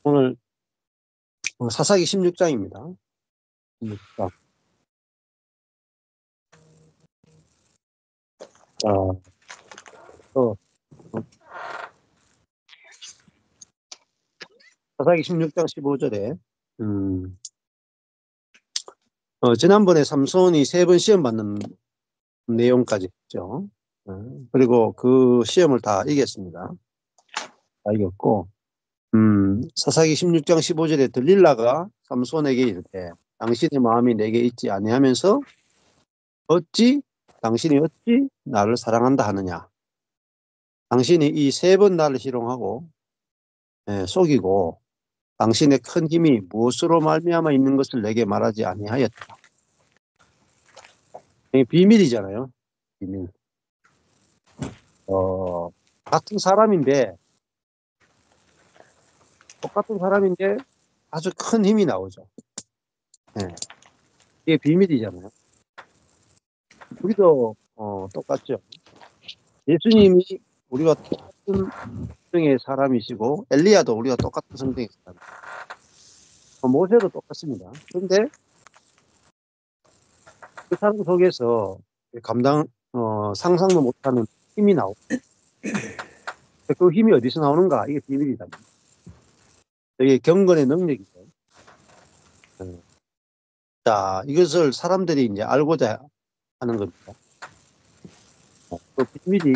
오늘 사사기 16장입니다. 16장. 자, 어, 사사기 16장 15절에 지난번에 삼손이 3번 시험 받는 내용까지 했죠. 그리고 그 시험을 다 이겼습니다. 다 이겼고 사사기 16장 15절에 들릴라가 삼손에게 이르되 당신의 마음이 내게 있지 아니하면서 당신이 어찌 나를 사랑한다 하느냐. 당신이 이 3번 나를 희롱하고 속이고 당신의 큰 힘이 무엇으로 말미암아 있는 것을 내게 말하지 아니하였다. 이게 비밀이잖아요. 비밀. 같은 사람인데 똑같은 사람인데 아주 큰 힘이 나오죠. 이게 비밀이잖아요. 우리도 똑같죠. 예수님이 우리와 똑같은 성경의 사람이시고 엘리야도 우리와 똑같은 성경의 사람. 모세도 똑같습니다. 그런데 그 사람 속에서 상상도 못하는 힘이 나오고 그 힘이 어디서 나오는가? 이게 비밀이다. 이게 경건의 능력이죠. 자, 이것을 사람들이 이제 알고자 하는 겁니다. 그 비밀이,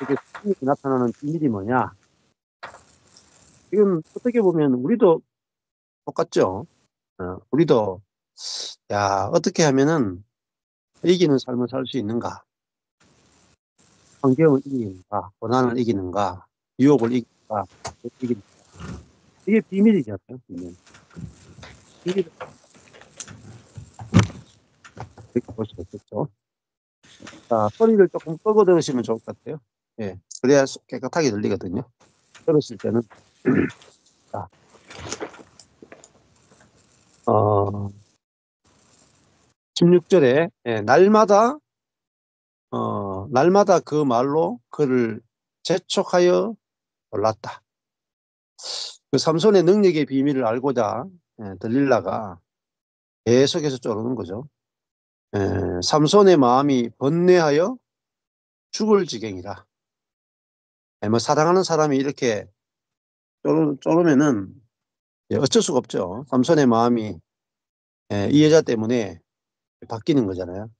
이렇게 나타나는 비밀이 뭐냐? 지금 어떻게 보면 우리도 똑같죠. 우리도, 어떻게 하면은 이기는 삶을 살 수 있는가? 환경을 이기는가? 고난을 이기는가? 유혹을 이기는가? 이게 비밀이잖아요. 비밀을 이렇게 볼 수가 있겠죠. 자, 소리를 조금 끄고 들으시면 좋을 것 같아요. 예, 그래야 깨끗하게 들리거든요. 들었을 때는. 자, 16절에 날마다 그 말로 그를 재촉하여 놀랐다. 그 삼손의 능력의 비밀을 알고자 들릴라가 계속해서 쪼르는 거죠. 삼손의 마음이 번뇌하여 죽을 지경이라. 뭐 사랑하는 사람이 이렇게 쪼르면은 어쩔 수가 없죠. 삼손의 마음이 이 여자 때문에 바뀌는 거잖아요.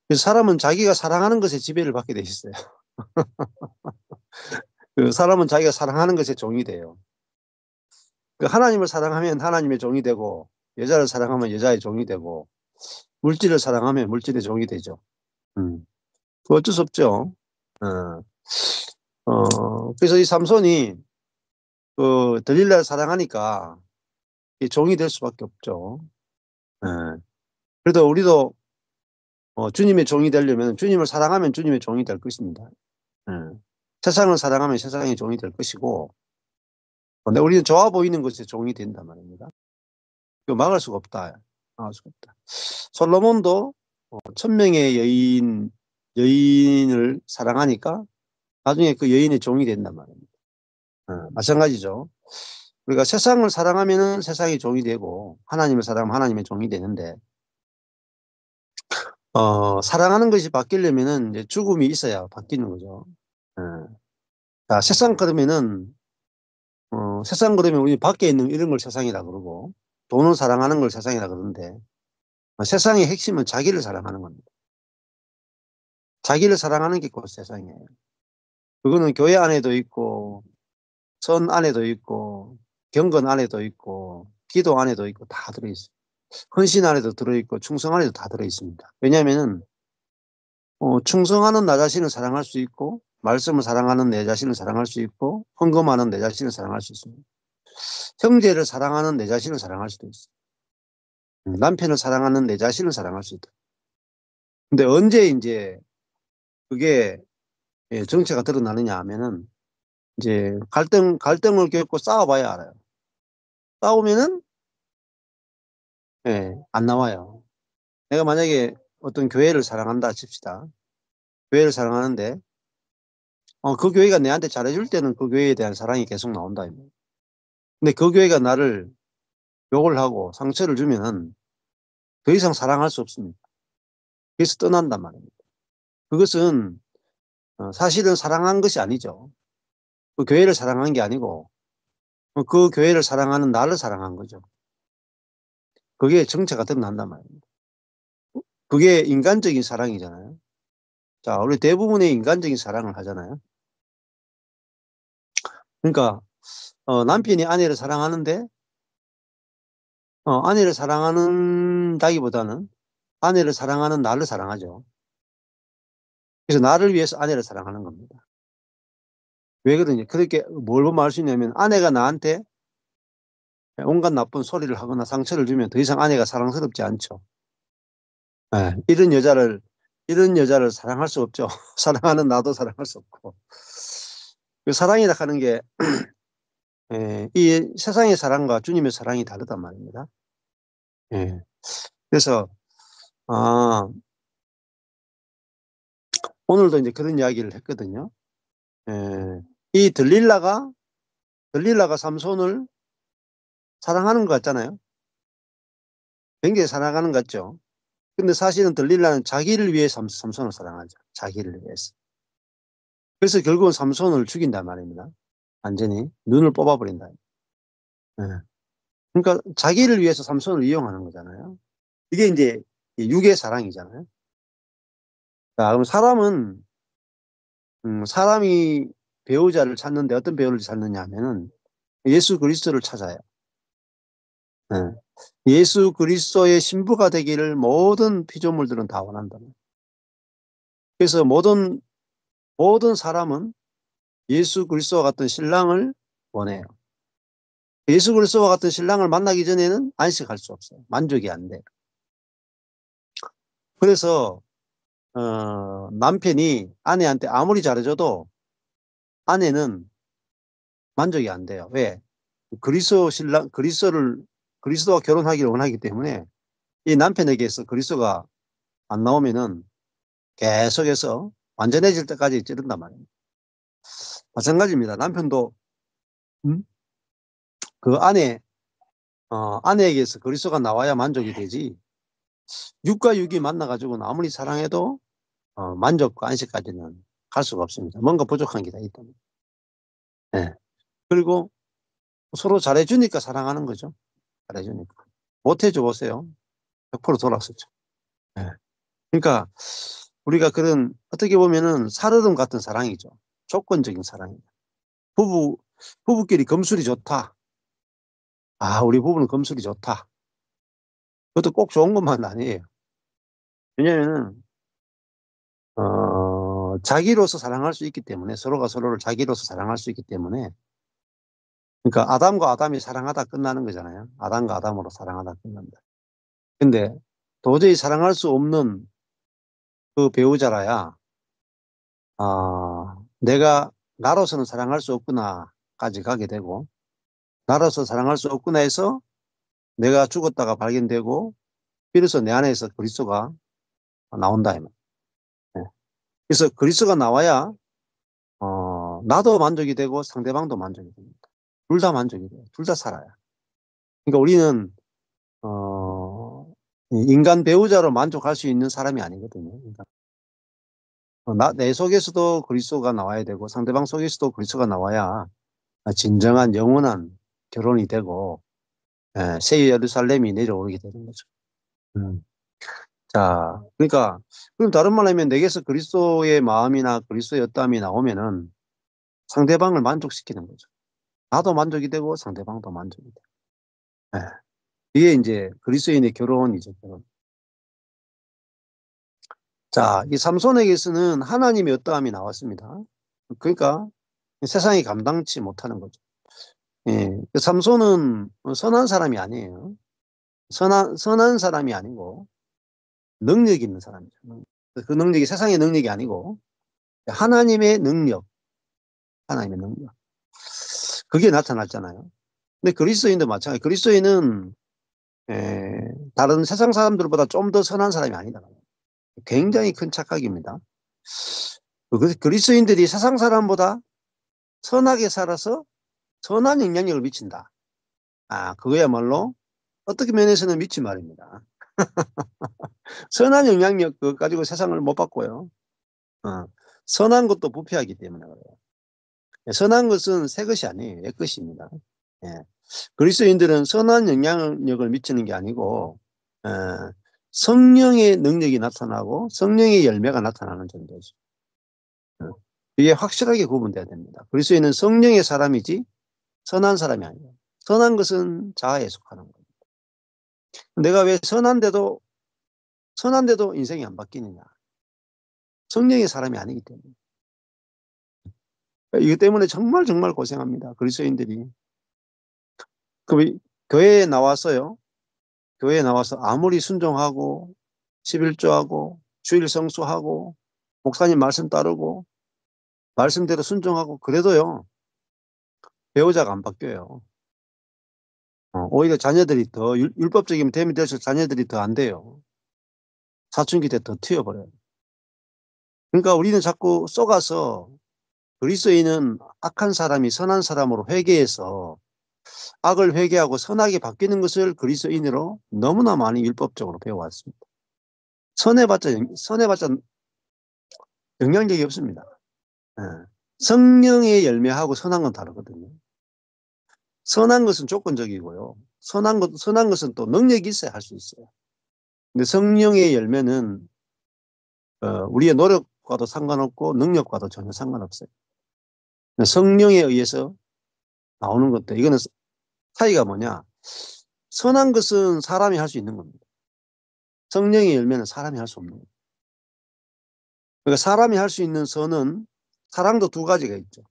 그래서 사람은 자기가 사랑하는 것에 지배를 받게 돼 있어요. 그 사람은 자기가 사랑하는 것에 종이 돼요. 그 하나님을 사랑하면 하나님의 종이 되고 여자를 사랑하면 여자의 종이 되고 물질을 사랑하면 물질의 종이 되죠. 그 어쩔 수 없죠. 어, 그래서 이 삼손이 그 들릴라를 사랑하니까 이 종이 될 수밖에 없죠. 그래도 우리도 주님의 종이 되려면 주님을 사랑하면 주님의 종이 될 것입니다. 세상을 사랑하면 세상의 종이 될 것이고, 근데 우리는 좋아 보이는 것에 종이 된단 말입니다. 그 막을 수가 없다. 막을 수가 없다. 솔로몬도 1000명의 여인을 사랑하니까 나중에 그 여인의 종이 된단 말입니다. 마찬가지죠. 우리가 세상을 사랑하면은 세상의 종이 되고 하나님을 사랑하면 하나님의 종이 되는데 사랑하는 것이 바뀌려면은 이제 죽음이 있어야 바뀌는 거죠. 자, 세상 그러면 우리 밖에 있는 이런 걸 세상이라 그러고 돈을 사랑하는 걸 세상이라 그러는데 세상의 핵심은 자기를 사랑하는 겁니다. 자기를 사랑하는 게 곧 세상이에요. 그거는 교회 안에도 있고 선 안에도 있고 경건 안에도 있고 기도 안에도 있고 다 들어있어요. 헌신 안에도 들어있고 충성 안에도 다 들어있습니다. 왜냐하면 충성하는 나 자신을 사랑할 수 있고 말씀을 사랑하는 내 자신을 사랑할 수 있고 헌금하는 내 자신을 사랑할 수 있습니다. 형제를 사랑하는 내 자신을 사랑할 수도 있어요. 남편을 사랑하는 내 자신을 사랑할 수 있다. 근데 언제 이제 그게 정체가 드러나느냐 하면은 이제 갈등을 겪고 싸워봐야 알아요. 싸우면은 안 나와요. 내가 만약에 어떤 교회를 사랑한다 칩시다. 교회를 사랑하는데 그 교회가 내한테 잘해줄 때는 그 교회에 대한 사랑이 계속 나온다. 근데 그 교회가 나를 욕을 하고 상처를 주면은 더 이상 사랑할 수 없습니다. 그래서 떠난단 말입니다. 그것은 사실은 사랑한 것이 아니죠. 그 교회를 사랑한 게 아니고 그 교회를 사랑하는 나를 사랑한 거죠. 그게 정체가 드러난단 말입니다. 그게 인간적인 사랑이잖아요. 자, 우리 대부분의 인간적인 사랑을 하잖아요. 그러니까 남편이 아내를 사랑하는데 아내를 사랑한다기보다는 아내를 사랑하는 나를 사랑하죠. 그래서 나를 위해서 아내를 사랑하는 겁니다. 왜 그러냐. 그렇게 뭘 보면 알 수 있냐면 아내가 나한테 온갖 나쁜 소리를 하거나 상처를 주면 더 이상 아내가 사랑스럽지 않죠. 예. 이런 여자를 사랑할 수 없죠. 사랑하는 나도 사랑할 수 없고. 그 사랑이라 하는 게 이 세상의 사랑과 주님의 사랑이 다르단 말입니다. 예. 그래서 아 오늘도 인제 그런 이야기를 했거든요. 예. 이 들릴라가 삼손을 사랑하는 것 같잖아요. 굉장히 사랑하는 것 같죠. 근데 사실은 들릴라는 자기를 위해 삼손을 사랑하죠, 자기를 위해서. 그래서 결국은 삼손을 죽인단 말입니다. 완전히 눈을 뽑아 버린다. 예. 그러니까 자기를 위해서 삼손을 이용하는 거잖아요. 이게 인제 이 육의 사랑이잖아요. 자, 그럼 사람이 배우자를 찾는데 어떤 배우를 찾느냐 하면은 예수 그리스도를 찾아요. 예. 예수 그리스도의 신부가 되기를 모든 피조물들은 다 원한다. 그래서 모든 사람은 예수 그리스도와 같은 신랑을 원해요. 예수 그리스도와 같은 신랑을 만나기 전에는 안식할 수 없어요. 만족이 안 돼요. 그래서 남편이 아내한테 아무리 잘해 줘도 아내는 만족이 안 돼요. 왜? 그리스도와 결혼하기를 원하기 때문에 이 남편에게서 그리스도가 안 나오면은 계속해서 완전해질 때까지 찌른단 말이에요. 마찬가지입니다. 남편도 음 그 아내에게서 그리스도가 나와야 만족이 되지 육과 육이 만나 가지고는 아무리 사랑해도 만족과 안식까지는 갈 수가 없습니다. 뭔가 부족한 게 다 있다면. 예. 그리고 서로 잘해 주니까 사랑하는 거죠. 잘해 주니까. 못 해줘 보세요. 100% 돌아서죠. 예. 그러니까 우리가 그런 어떻게 보면은 살얼음 같은 사랑이죠. 조건적인 사랑이죠. 부부 부부끼리 금술이 좋다. 아, 우리 부부는 금술이 좋다. 그것도 꼭 좋은 것만은 아니에요. 왜냐면은 자기로서 사랑할 수 있기 때문에 서로가 서로를 자기로서 사랑할 수 있기 때문에 그러니까 아담과 아담이 사랑하다 끝나는 거잖아요. 아담과 아담으로 사랑하다 끝난다. 근데 도저히 사랑할 수 없는 그 배우자라야 '내가 나로서는 사랑할 수 없구나.'까지 가게 되고 '나로서 사랑할 수 없구나.' 해서 내가 죽었다가 발견되고 비로소 내 안에서 그리스도가 나온다 이 말이에요. 예. 그래서 그리스도가 나와야 나도 만족이 되고 상대방도 만족이 됩니다. 둘 다 만족이 돼요. 둘 다 살아요. 그러니까 우리는 어 이 인간 배우자로 만족할 수 있는 사람이 아니거든요. 그러니까 내 속에서도 그리스도가 나와야 되고 상대방 속에서도 그리스도가 나와야 진정한 영원한 결혼이 되고 새 예루살렘이 내려오게 되는 거죠. 음. 자, 그러니까 그럼 다른 말로 하면 내게서 그리스도의 마음이나 그리스도의 어떠함이 나오면은 상대방을 만족시키는 거죠. 나도 만족이 되고 상대방도 만족이 돼요. 예. 이게 인제 그리스도인의 결혼이죠, 결혼. 자, 이 삼손에게서는 하나님의 어떠함이 나왔습니다. 그러니까 세상이 감당치 못하는 거죠. 예. 그 삼손은 선한 사람이 아니에요. 선한 사람이 아니고 능력이 있는 사람이죠. 그 능력이 세상의 능력이 아니고 하나님의 능력, 하나님의 능력. 그게 나타났잖아요. 근데 그리스도인도 마찬가지. 그리스도인은 다른 세상 사람들보다 좀 더 선한 사람이 아니다. 굉장히 큰 착각입니다. 그리스도인들이 세상 사람보다 선하게 살아서 선한 영향력을 미친다. 그거야말로 어떻게 면에서는 미치 말입니다. 선한 영향력 그거 가지고 세상을 못 바꿔요. 어. 선한 것도 부패하기 때문에 그래요. 예, 선한 것은 새 것이 아니에요. 옛 것입니다. 예. 그리스도인들은 선한 영향력을 미치는 게 아니고 성령의 능력이 나타나고 성령의 열매가 나타나는 정도죠. 어. 이게 확실하게 구분돼야 됩니다. 그리스도인은 성령의 사람이지 선한 사람이 아니에요. 선한 것은 자아에 속하는 거예요. 내가 왜 선한데도 인생이 안 바뀌느냐. 성령의 사람이 아니기 때문에. 이것 때문에 정말 정말 고생합니다. 그리스도인들이. 그 교회에 나와서요. 교회에 나와서 아무리 순종하고 11조하고 주일 성수하고 목사님 말씀 따르고 말씀대로 순종하고 그래도요. 배우자가 안 바뀌어요. 오히려 자녀들이 더 율법적인 됨이 될수록 자녀들이 더 안 돼요. 사춘기 때 더 튀어버려요. 그러니까 우리는 자꾸 속아서 그리스도인은 악한 사람이 선한 사람으로 회개해서 악을 회개하고 선하게 바뀌는 것을 그리스도인으로 너무나 많이 율법적으로 배워왔습니다. 선해봤자 영향력이 없습니다. 예. 성령의 열매하고 선한 건 다르거든요. 선한 것은 조건적이고요. 선한 것은 또 능력이 있어야 할 수 있어요. 근데 성령의 열매는 우리의 노력과도 상관없고 능력과도 전혀 상관없어요. 성령에 의해서 나오는 것들 이거는 차이가 뭐냐. 선한 것은 사람이 할 수 있는 겁니다. 성령의 열매는 사람이 할 수 없는 거예요. 그러니까 사람이 할 수 있는 선은 사랑도 두 가지가 있죠.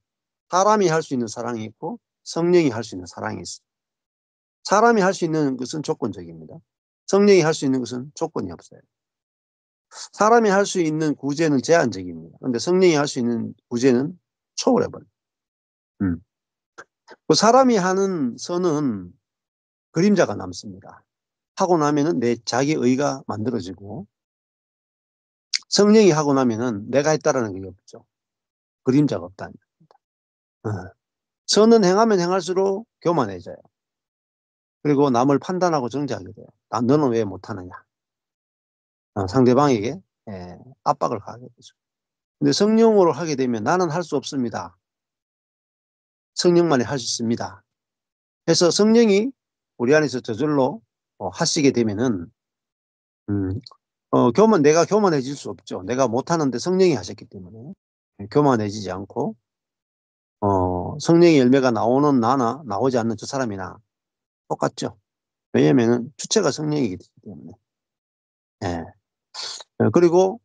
사람이 할 수 있는 사랑이 있고 성령이 할 수 있는 사랑이 있어요. 사람이 할 수 있는 것은 조건적입니다. 성령이 할 수 있는 것은 조건이 없어요. 사람이 할 수 있는 구제는 제한적입니다. 그런데 성령이 할 수 있는 구제는 초월해버려요. 음. 그 사람이 하는 선은 그림자가 남습니다. 하고 나면은 내 자기 의가 만들어지고 성령이 하고 나면은 내가 했다라는 게 없죠. 그림자가 없다는 겁니다. 선은 행하면 행할수록 교만해져요. 그리고 남을 판단하고 정죄하게 돼요. 너는 왜 못하느냐. 상대방에게 압박을 가하게 되죠. 근데 성령으로 하게 되면 나는 할 수 없습니다. 성령만이 할 수 있습니다. 해서 성령이 우리 안에서 저절로 하시게 되면은 내가 교만해질 수 없죠. 내가 못하는데 성령이 하셨기 때문에 교만해지지 않고 성령의 열매가 나오는 나나 나오지 않는 저 사람이나 똑같죠. 왜냐면은 주체가 성령이기 때문에. 예. 그리고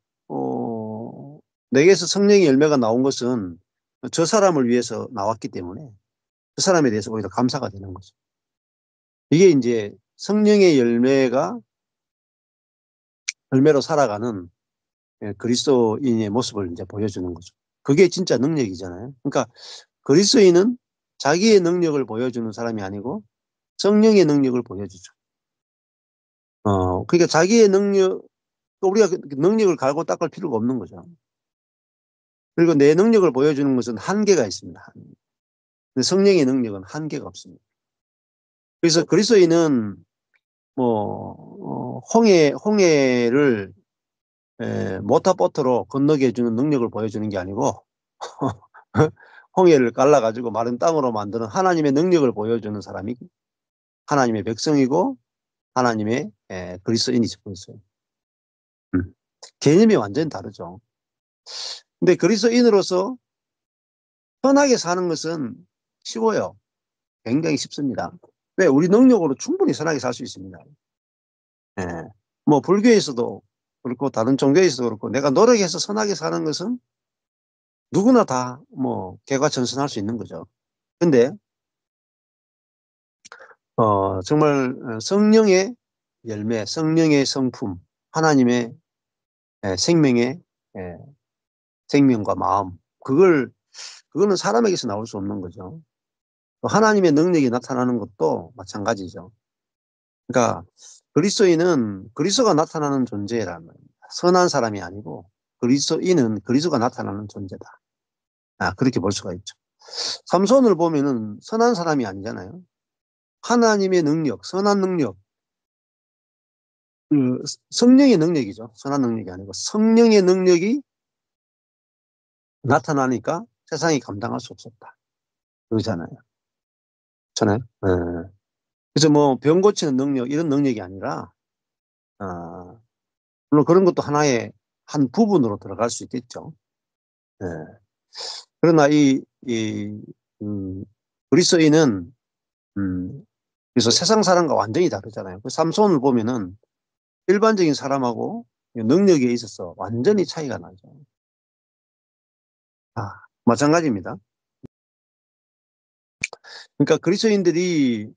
내게서 성령의 열매가 나온 것은 저 사람을 위해서 나왔기 때문에 그 사람에 대해서 오히려 감사가 되는 거죠. 이게 인제 성령의 열매로 살아가는 그리스도인의 모습을 인제 보여주는 거죠. 그게 진짜 능력이잖아요. 그러니까 그리스도인은 자기의 능력을 보여주는 사람이 아니고 성령의 능력을 보여주죠. 그러니까 자기의 능력 우리가 그 능력을 갈고 닦을 필요가 없는 거죠. 그리고 내 능력을 보여주는 것은 한계가 있습니다. 근데 성령의 능력은 한계가 없습니다. 그래서 그리스도인은 홍해를 모타보트로 건너게 해 주는 능력을 보여주는 게 아니고 홍해를 갈라 가지고 마른 땅으로 만드는 하나님의 능력을 보여주는 사람이 하나님의 백성이고 하나님의 그리스도인이죠. 그리스도인. 개념이 완전히 다르죠. 근데 그리스도인으로서 편하게 사는 것은 쉬워요. 굉장히 쉽습니다. 왜? 우리 능력으로 충분히 선하게 살 수 있습니다. 예. 불교에서도 그렇고 다른 종교에서도 그렇고 내가 노력해서 선하게 사는 것은 누구나 다 개과천선할 수 있는 거죠. 근데 정말 성령의 열매, 성령의 성품, 하나님의 생명의 예 생명과 마음 그거는 사람에게서 나올 수 없는 거죠. 또 하나님의 능력이 나타나는 것도 마찬가지죠. 그러니까 그리스도인은 그리스도가 나타나는 존재라는 말입니다. 선한 사람이 아니고 그리스도인은 그리스도가 나타나는 존재다. 그렇게 볼 수가 있죠. 삼손을 보면은 선한 사람이 아니잖아요. 하나님의 능력, 선한 능력, 그 성령의 능력이죠. 선한 능력이 아니고 성령의 능력이 나타나니까 세상이 감당할 수 없었다. 그러잖아요. 그렇잖아요. 예. 그래서 뭐 병 고치는 능력 이런 능력이 아니라 아 물론 그런 것도 하나의 한 부분으로 들어갈 수 있겠죠. 예. 그러나 그리스도인은 그래서 세상 사람과 완전히 다르잖아요. 그 삼손을 보면은 일반적인 사람하고 능력에 있어서 완전히 차이가 나죠. 마찬가지입니다. 그러니까 그리스도인들이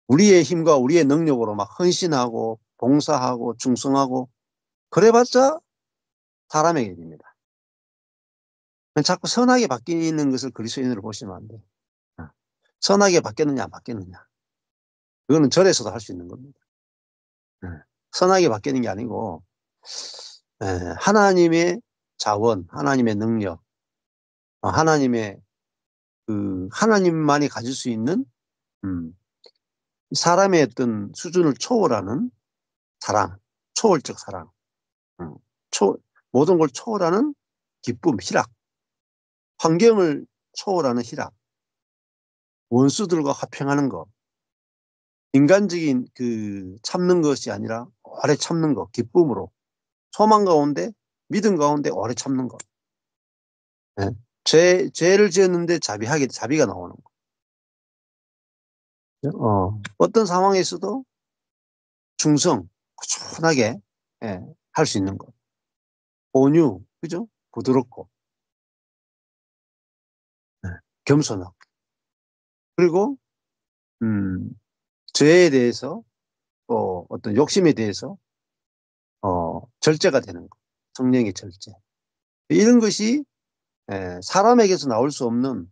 우리의 힘과 우리의 능력으로 막 헌신하고 봉사하고 충성하고 그래봤자 사람의 일입니다. 자꾸 선하게 바뀌는 것을 그리스도인으로 보시면 안 돼요. 어. 선하게 바뀌었느냐 안 바뀌었느냐. 그거는 절에서도 할 수 있는 겁니다. 예. 선하게 바뀌는 게 아니고 하나님의 자원, 하나님의 능력, 하나님의 그 하나님만이 가질 수 있는 음 사람의 어떤 수준을 초월하는 사랑, 초월적 사랑, 음 초 모든 걸 초월하는 기쁨, 희락, 환경을 초월하는 희락, 원수들과 화평하는 것, 인간적인 그 참는 것이 아니라 오래 참는 것, 기쁨으로 소망 가운데 믿음 가운데 오래 참는 것. 예. 죄를 지었는데 자비가 나오는 거. 어떤 상황에서도 충성, 꾸준하게 예, 할 수 있는 것. 온유, 그죠? 부드럽고 예, 겸손하고. 그리고 음 죄에 대해서 또 어떤 욕심에 대해서 절제가 되는 것. 성령의 절제. 이런 것이 사람에게서 나올 수 없는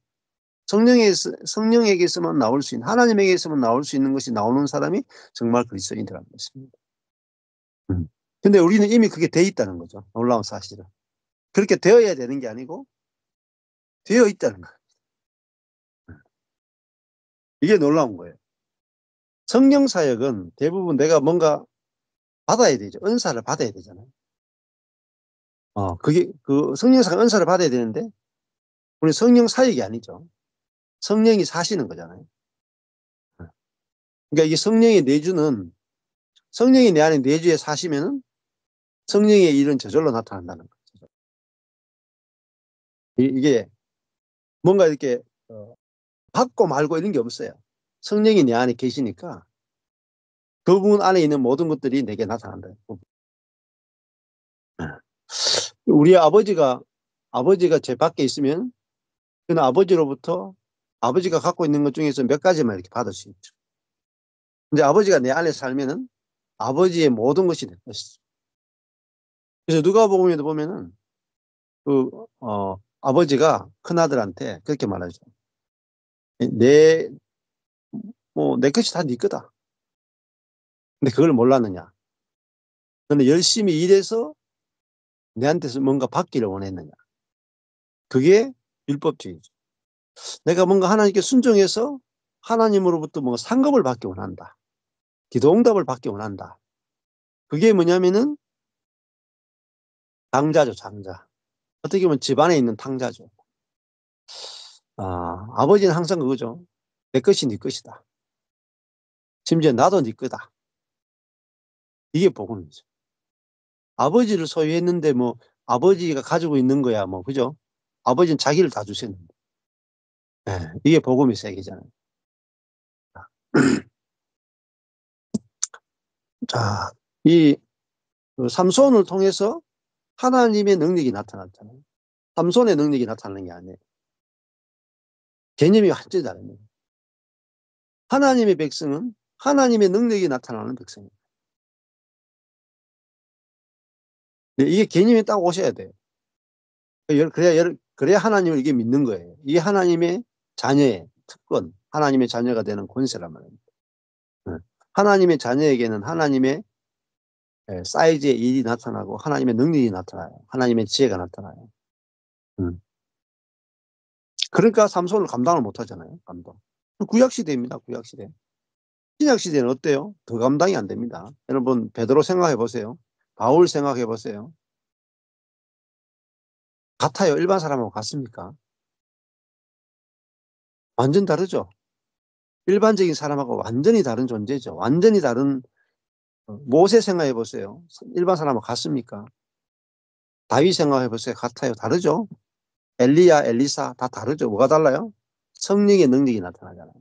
성령에게서만 나올 수 있는 하나님에게서만 나올 수 있는 것이 나오는 사람이 정말 그리스도인이라는 것입니다. 음. 근데 우리는 이미 그게 돼 있다는 거죠. 놀라운 사실은. 그렇게 되어야 되는 게 아니고 되어 있다는 거예요. 이게 놀라운 거예요. 성령 사역은 대부분 내가 뭔가 받아야 되죠. 은사를 받아야 되잖아요. 그게 그 성령 사역 은사를 받아야 되는데 우리 성령 사역이 아니죠. 성령이 사시는 거잖아요. 그러니까 이게 성령이 내 안에 내주에 사시면은 성령의 일은 저절로 나타난다는 거죠. 이게 뭔가 이렇게 받고 말고 이런 게 없어요. 성령이 내 안에 계시니까 그분 안에 있는 모든 것들이 내게 나타난다. 우리 아버지가 제 밖에 있으면 그는 아버지가 갖고 있는 것 중에서 몇 가지만 이렇게 받을 수 있죠. 근데 아버지가 내 안에 살면은 아버지의 모든 것이 내 것이죠. 그래서 누가복음에도 보면은 그 아버지가 큰아들한테 그렇게 말하죠. 내 내 것이 다 네 거다. 근데 그걸 몰랐느냐? 너는 열심히 일해서 내한테서 뭔가 받기를 원했느냐? 그게 율법주의죠. 내가 뭔가 하나님께 순종해서 하나님으로부터 뭔가 상급을 받기 원한다. 기도 응답을 받기 원한다. 그게 뭐냐면은 장자죠, 장자. 어떻게 보면 집안에 있는 탕자죠. 아버지는 항상 그거죠. 내 것이 네 것이다. 심지어 나도 네 거다. 이게 복음이죠. 아버지를 소유했는데 뭐 아버지가 가지고 있는 거야 뭐 그죠? 아버지는 자기를 다 주셨는데. 예. 이게 복음의 세계잖아요. 자, 그 삼손을 통해서 하나님의 능력이 나타났잖아요. 삼손의 능력이 나타나는 게 아니에요. 개념이 완전히 다릅니다. 하나님의 백성은 하나님의 능력이 나타나는 백성입니다. 네, 이게 개념이 딱 오셔야 돼요. 그래야 하나님을 이게 믿는 거예요. 이게 하나님의 자녀의 특권, 하나님의 자녀가 되는 권세란 말입니다. 네. 하나님의 자녀에게는 하나님의 사이즈의 일이 나타나고 하나님의 능력이 나타나요. 하나님의 지혜가 나타나요. 음. 그러니까 삼손을 감당을 못 하잖아요. 감당. 구약 시대입니다. 구약 시대. 신약 시대는 어때요? 더 감당이 안 됩니다. 여러분 베드로 생각해 보세요. 바울 생각해 보세요. 같아요? 일반 사람하고 같습니까? 완전 다르죠. 일반적인 사람하고 완전히 다른 존재죠. 완전히 다른. 모세 생각해 보세요. 일반 사람하고 같습니까? 다윗 생각해 보세요. 같아요? 다르죠. 엘리야, 엘리사 다 다르죠. 뭐가 달라요? 성령의 능력이 나타나잖아요.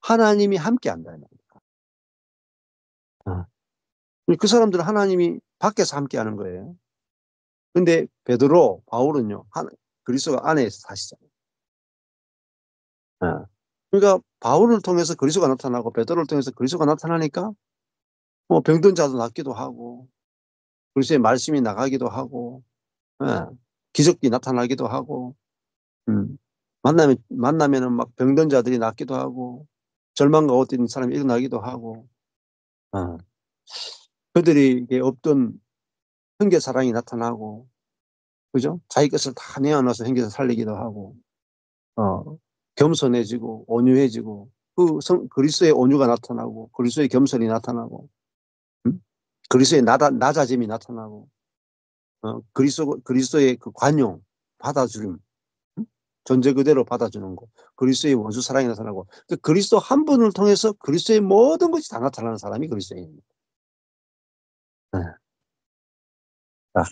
하나님이 함께 한다는 겁니다. 그 사람들은 하나님이 밖에서 함께 하는 거예요. 근데 베드로, 바울은요, 그리스도가 안에서 사시잖아요. 그러니까 바울을 통해서 그리스도가 나타나고 베드로를 통해서 그리스도가 나타나니까 뭐 병든 자도 낫기도 하고 그리스도의 말씀이 나가기도 하고, 예, 기적이 나타나기도 하고, 음, 만나면은 막 병든 자들이 낫기도 하고 절망 가운데 있는 사람이 일어나기도 하고, 어, 그들에게 없던 형제 사랑이 나타나고, 그죠? 자기 것을 다 내어놔서 형제를 살리기도 하고, 어, 겸손해지고 온유해지고, 그리스도의 온유가 나타나고 그리스도의 겸손이 나타나고, 음? 그리스도의 낮아짐이 나타나고, 그리스도의 그 관용, 받아주림, 음? 존재 그대로 받아주는 거, 그리스도의 원수 사랑이 나타나고, 그리스도 한 분을 통해서 그리스도의 모든 것이 다 나타나는 사람이 그리스도입니다. 네. 자,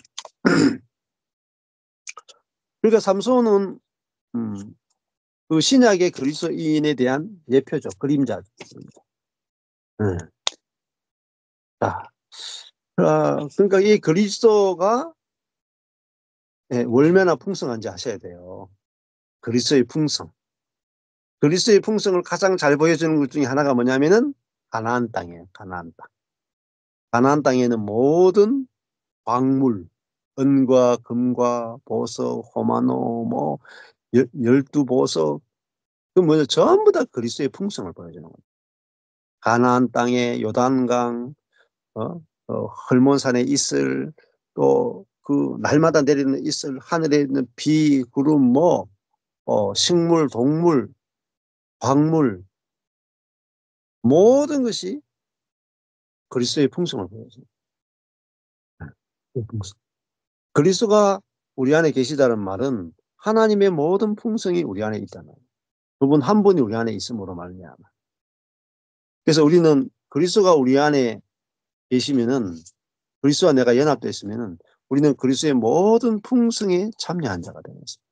그러니까 삼손은 그 신약의 그리스도인에 대한 예표죠. 그림자죠. 네. 자, 그러니까 이 그리스도가, 예, 얼마나 풍성한지 아셔야 돼요. 그리스도의 풍성. 그리스도의 풍성을 가장 잘 보여주는 것 중에 하나가 뭐냐면은 가나안 땅이에요. 가나안 땅. 가나안 땅에는 모든 광물, 은과 금과 보석, 호마노, 뭐 열두 보석, 그 뭐죠? 전부 다 그리스도의 풍성을 보여주는 거예요. 가나안 땅에 요단강, 헐몬산의 이슬, 또 그 날마다 내리는 이슬, 하늘에 있는 비, 구름, 뭐 식물, 동물, 광물, 모든 것이 그리스도의 풍성을 보여줘요. 풍성. 그리스도가 우리 안에 계시다는 말은 하나님의 모든 풍성이 우리 안에 있다는 거예요. 그분 한 분이 우리 안에 있음으로 말미암아. 그래서 우리는 그리스도가 우리 안에 계시면은, 그리스도와 내가 연합되어 있으면은 우리는 그리스도의 모든 풍성에 참여한 자가 되는 것입니다.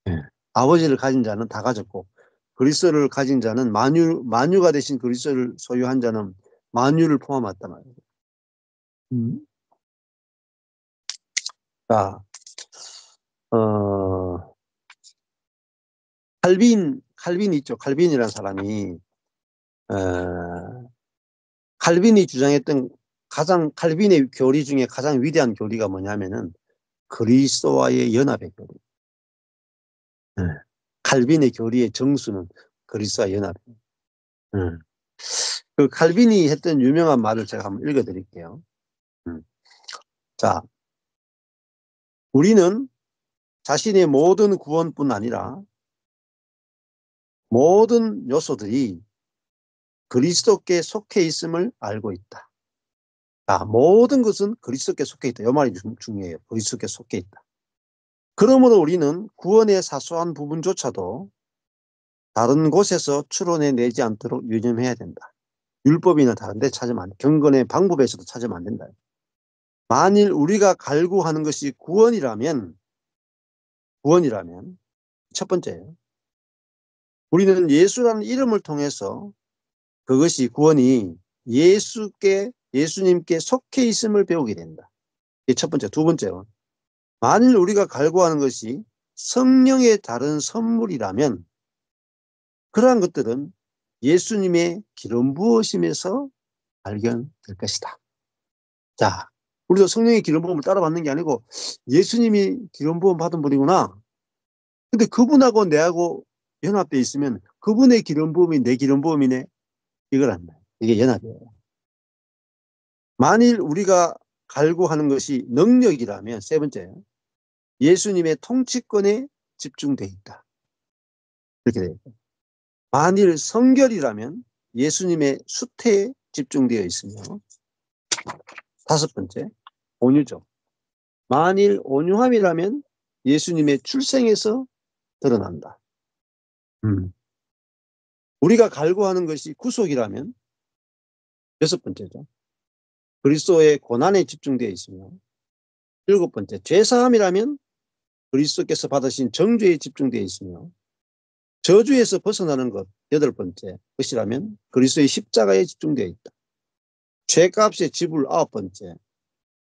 예. 아버지를 가진 자는 다 가졌고 그리스도를 가진 자는 만유가 되신 그리스도를 소유한 자는 만유를 포함했단 말이에요. 음. 자, 어, 칼빈 있죠. 칼빈이라는 사람이, 칼빈이 주장했던 칼빈의 교리 중에 가장 위대한 교리가 뭐냐면은 그리스도와의 연합의 교리. 네. 칼빈의 교리의 정수는 그리스도와 연합이에요. 네. 그 칼빈이 했던 유명한 말을 제가 한번 읽어드릴게요. 자, 우리는 자신의 모든 구원뿐 아니라 모든 요소들이 그리스도께 속해 있음을 알고 있다. 자, 모든 것은 그리스도께 속해 있다. 이 말이 중요해요. 그리스도께 속해 있다. 그러므로 우리는 구원의 사소한 부분조차도 다른 곳에서 추론해 내지 않도록 유념해야 된다. 율법이나 다른 데 찾으면 안 돼. 경건의 방법에서도 찾으면 안 된다. 만일 우리가 갈구하는 것이 구원이라면 첫 번째예요. 우리는 예수라는 이름을 통해서 그것이 구원이 예수님께 속해 있음을 배우게 된다. 이게 첫 번째. 두 번째로, 만일 우리가 갈구하는 것이 성령의 다른 선물이라면 그러한 것들은 예수님의 기름 부으심에서 발견될 것이다. 자, 우리도 성령의 기름 부음을 따라 받는 게 아니고 예수님이 기름 부음 받은 분이구나. 근데 그분하고 내하고 연합되어 있으면 그분의 기름 부음이 내 기름 부음이네. 이걸 한다. 이게 연합이에요. 만일 우리가 갈구하는 것이 능력이라면 세 번째예요. 예수님의 통치권에 집중되어 있다. 이렇게 돼요. 만일 성결이라면 예수님의 수태에 집중되어 있으며, 다섯 번째, 온유죠. 만일 온유함이라면 예수님의 출생에서 드러난다. 우리가 갈구하는 것이 구속이라면, 여섯 번째죠. 그리스도의 고난에 집중되어 있으며, 일곱 번째, 죄사함이라면 그리스도께서 받으신 정죄에 집중되어 있으며, 저주에서 벗어나는 것, 여덟 번째 것이라면 그리스도의 십자가에 집중되어 있다. 죄값의 지불, 아홉 번째,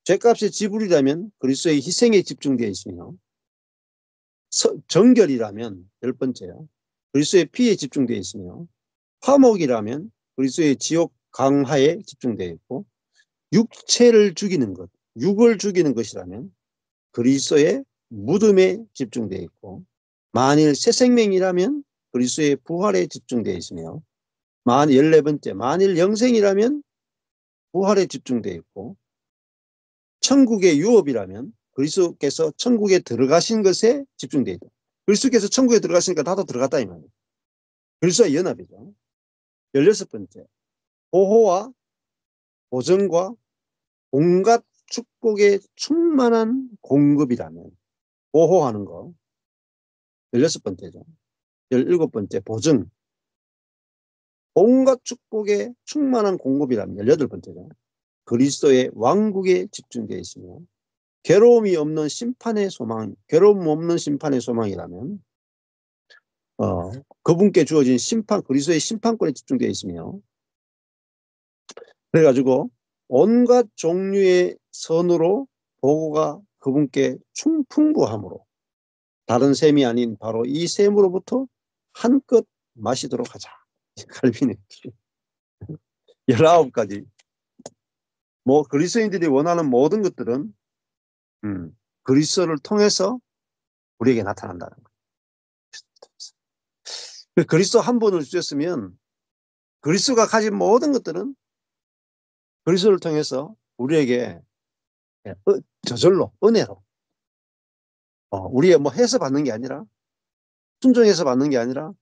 죄값의 지불이라면 그리스도의 희생에 집중되어 있으며, 정결이라면 열 번째요, 그리스도의 피에 집중되어 있으며, 화목이라면 그리스도의 지옥 강화에 집중되어 있고, 육체를 죽이는 것, 육을 죽이는 것이라면 그리스도의 무덤에 집중되어 있고, 만일 새 생명이라면 그리스도의 부활에 집중되어 있으며, 만일 14번째, 만일 영생이라면 부활에 집중되어 있고, 천국의 유업이라면 그리스도께서 천국에 들어가신 것에 집중되어 있다. 그리스도께서 천국에 들어가시니까 나도 들어갔다 이 말이에요. 그리스도의 연합이죠. 16번째, 보호와 보전과 온갖 축복의 충만한 공급이라면, 보호하는 거 16번째죠. 17번째, 보증, 온갖 축복의 충만한 공급이라면 18번째죠. 그리스도의 왕국에 집중되어 있으며, 괴로움이 없는 심판의 소망, 괴로움 없는 심판의 소망이라면 그분께 주어진 심판, 그리스도의 심판권에 집중되어 있으며, 그래가지고 온갖 종류의 선으로 보고가 그분께 풍부함으로 다른 셈이 아닌 바로 이 셈으로부터 한껏 마시도록 하자. 칼빈의 19가지. 뭐 그리스도인들이 원하는 모든 것들은 그리스도를 통해서 우리에게 나타난다는 거예요. 그리스도 한 분을 주셨으면 그리스도가 가진 모든 것들은 그리스도를 통해서 우리에게 저절로 은혜로 우리의 뭐 해서 받는 게 아니라, 순종해서 받는 게 아니라,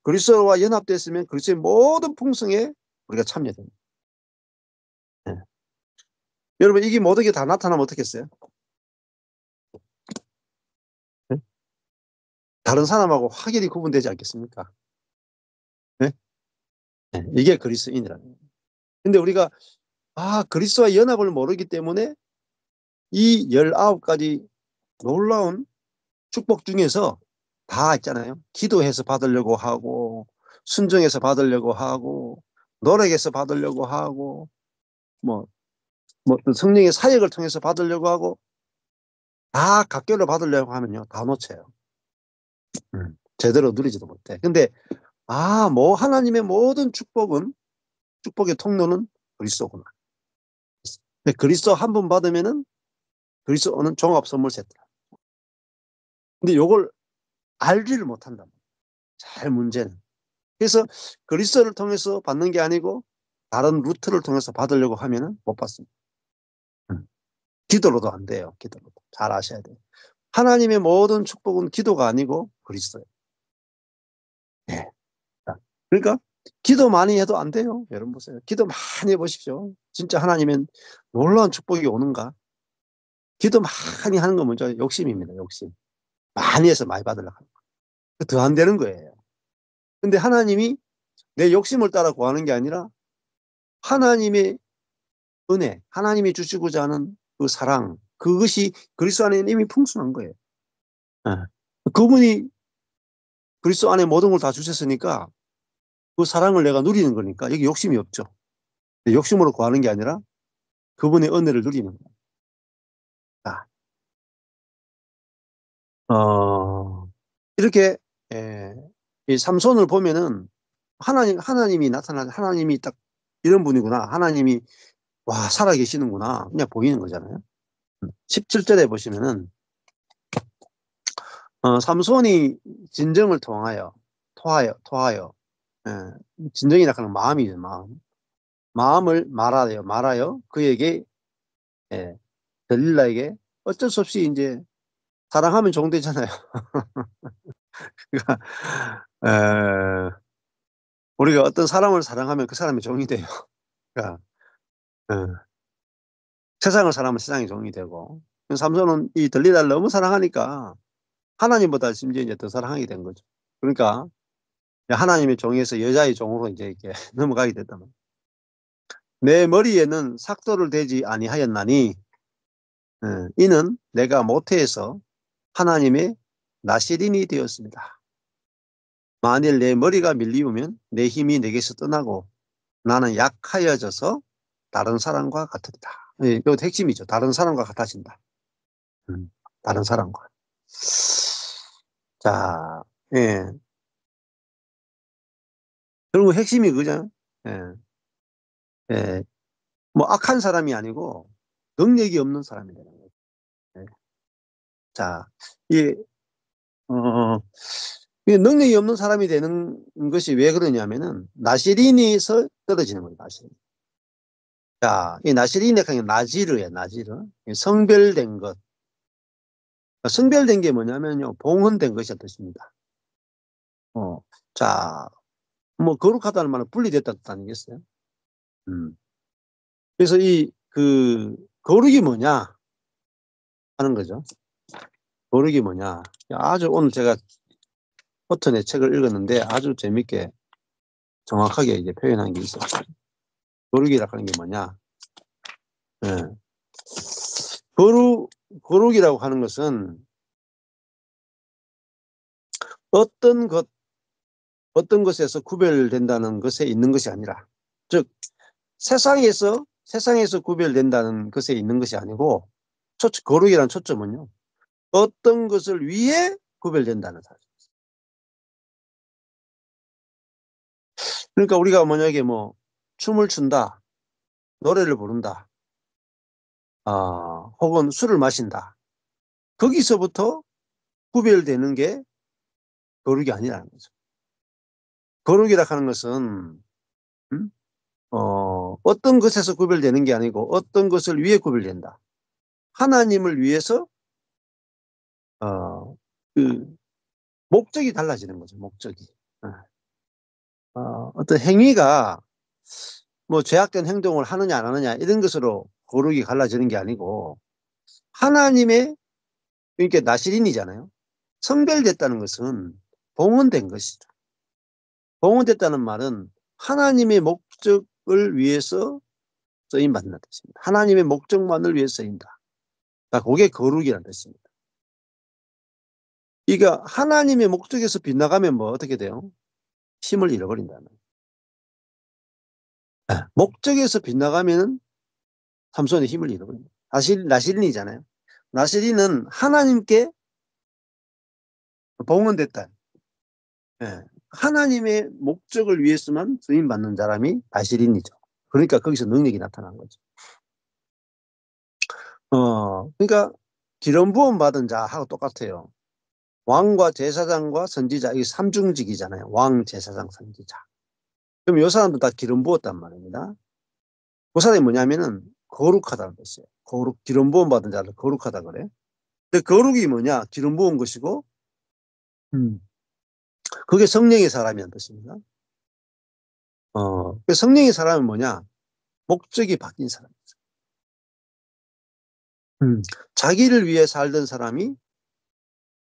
그리스도와 연합됐으면 그리스도의 모든 풍성에 우리가 참여됩니다. 네. 여러분, 이게 모든 게 다 나타나면 어떻겠어요? 네? 다른 사람하고 확연히 구분되지 않겠습니까? 네? 네. 이게 그리스도인이라는 거예요. 근데 우리가 그리스도와 연합을 모르기 때문에 이 19가지 놀라운 축복 중에서 다 있잖아요. 기도해서 받으려고 하고, 순종해서 받으려고 하고, 노력해서 받으려고 하고, 뭐 성령의 사역을 통해서 받으려고 하고, 다 각별로 받으려고 하면요, 다 놓쳐요. 제대로 누리지도 못해. 근데 뭐 하나님의 모든 축복의 통로는 그리스도구나. 근데 그리스도 한 번 받으면은 그리스도는 종합 선물 세트라. 근데 요걸 알지를 못한다. 잘 문제는. 그래서 그리스도를 통해서 받는 게 아니고 다른 루트를 통해서 받으려고 하면은 못 받습니다. 기도로도 안 돼요. 기도로도. 잘 아셔야 돼요. 하나님의 모든 축복은 기도가 아니고 그리스도예요. 네. 그러니까 기도 많이 해도 안 돼요. 여러분 보세요. 기도 많이 해보십시오. 진짜 하나님은 놀라운 축복이 오는가? 기도 많이 하는 건 먼저 욕심입니다. 욕심. 많이 해서 많이 받으려고 하는 거. 더 안 되는 거예요. 근데 하나님이 내 욕심을 따라 구하는 게 아니라 하나님의 은혜, 하나님이 주시고자 하는 그 사랑, 그것이 그리스도 안에 이미 풍성한 거예요. 네. 그분이 그리스도 안에 모든 걸 다 주셨으니까 그 사랑을 내가 누리는 거니까 여기 욕심이 없죠. 욕심으로 구하는 게 아니라 그분의 은혜를 누리는 거예요. 이렇게 이 삼손을 보면은 하나님이 나타나, 하나님이 딱 이런 분이구나. 하나님이 살아계시는구나. 그냥 보이는 거잖아요. 17절에 보시면은 삼손이 진정을 토하여 진정이라 하는 마음이죠. 마음을 말하여 그에게 들릴라에게 어쩔 수 없이 이제 사랑하면 종되잖아요. 그러니까 에 우리가 어떤 사람을 사랑하면 그 사람의 종이 돼요. 그러니까 예. 세상을 사랑하면 세상의 종이 되고 삼손은 이 들릴라를 너무 사랑하니까 하나님보다 심지어 이제 더 사랑하게 된 거죠. 그러니까 하나님의 종에서 여자의 종으로 인제 이렇게 넘어가게 됐단 말이에요. "내 머리에는 삭도를 대지 아니하였나니 이는 내가 모태에서 하나님의 나실인이 되었습니다. 만일 내 머리가 밀리우면 내 힘이 내게서 떠나고 나는 약하여져서 다른 사람과 같으리다." 예, 이것도 핵심이죠. 다른 사람과 같아진다. 음. 다른 사람과. 자, 예. 결국 핵심이 그거잖아요. 예. 예. 뭐 악한 사람이 아니고 능력이 없는 사람이 되는 거죠. 예. 자, 이 이 능력이 없는 사람이 되는 것이 왜 그러냐면은 나시린에서 떨어지는 거예요, 나시린. 자, 이 나시린이라는 게 나지르예요, 나지르. 이 성별된 것. 성별된 게 뭐냐면요, 봉헌된 것이란 뜻입니다. 어. 자, 뭐 거룩하다는 말은 분리됐다는 뜻 아니겠어요? 음. 그래서 이 거룩이 뭐냐 하는 거죠. 거룩이 뭐냐. 아주 오늘 제가 포튼의 책을 읽었는데 아주 재밌게 정확하게 이제 표현한 게 있었어요. 거룩이라 하는 게 뭐냐. 예. 거룩 거룩이라고 하는 것은 어떤 것 어떤 것에서 구별된다는 것에 있는 것이 아니라, 즉 세상에서 구별된다는 것에 있는 것이 아니고, 거룩이라는 초점은요, 어떤 것을 위해 구별된다는 사실. 그러니까 우리가 만약에 뭐 춤을 춘다, 노래를 부른다, 혹은 술을 마신다. 거기서부터 구별되는 게 거룩이 아니라는 거죠. 거룩이라 하는 것은 음? 어떤 것에서 구별되는 게 아니고 어떤 것을 위해 구별된다. 하나님을 위해서 어 그 목적이 달라지는 거죠, 목적이. 예. 어떤 행위가 뭐 죄악된 행동을 하느냐 안 하느냐 이런 것으로 거룩이 갈라지는 게 아니고, 하나님의, 그러니까 나실인이잖아요. 성별됐다는 것은 봉헌된 것이죠. 봉헌됐다는 말은 하나님의 목적을 위해서 쓰임 받는다는 뜻입니다. 하나님의 목적만을 위해서 쓰인다. 그게 거룩이라는 뜻입니다. 그러니까 하나님의 목적에서 빗나가면 뭐 어떻게 돼요? 힘을 잃어버린다는 거예요. 예. 목적에서 빗나가면은 삼손의 힘을 잃어버립니다. 나실인이잖아요. 나실인은 하나님께 봉헌됐다. 예. 하나님의 목적을 위해서만 쓰임 받는 사람이 나실인이죠. 그러니까 거기서 능력이 나타나는 거죠. 그러니까 기름 부음 받은 자하고 똑같아요. 왕과 제사장과 선지자, 이 삼중직이잖아요. 왕, 제사장, 선지자. 그럼 요 사람도 다 기름 부었단 말입니다. 그 사람이 뭐냐면은 거룩하다는 뜻이에요. 기름 부음 받은 자를 거룩하다 그래. 근데 거룩이 뭐냐? 기름 부은 것이고, 음. 그게 성령의 사람이라는 뜻입니다. 그 성령의 사람은 뭐냐? 목적이 바뀐 사람이죠. 자기를 위해 살던 사람이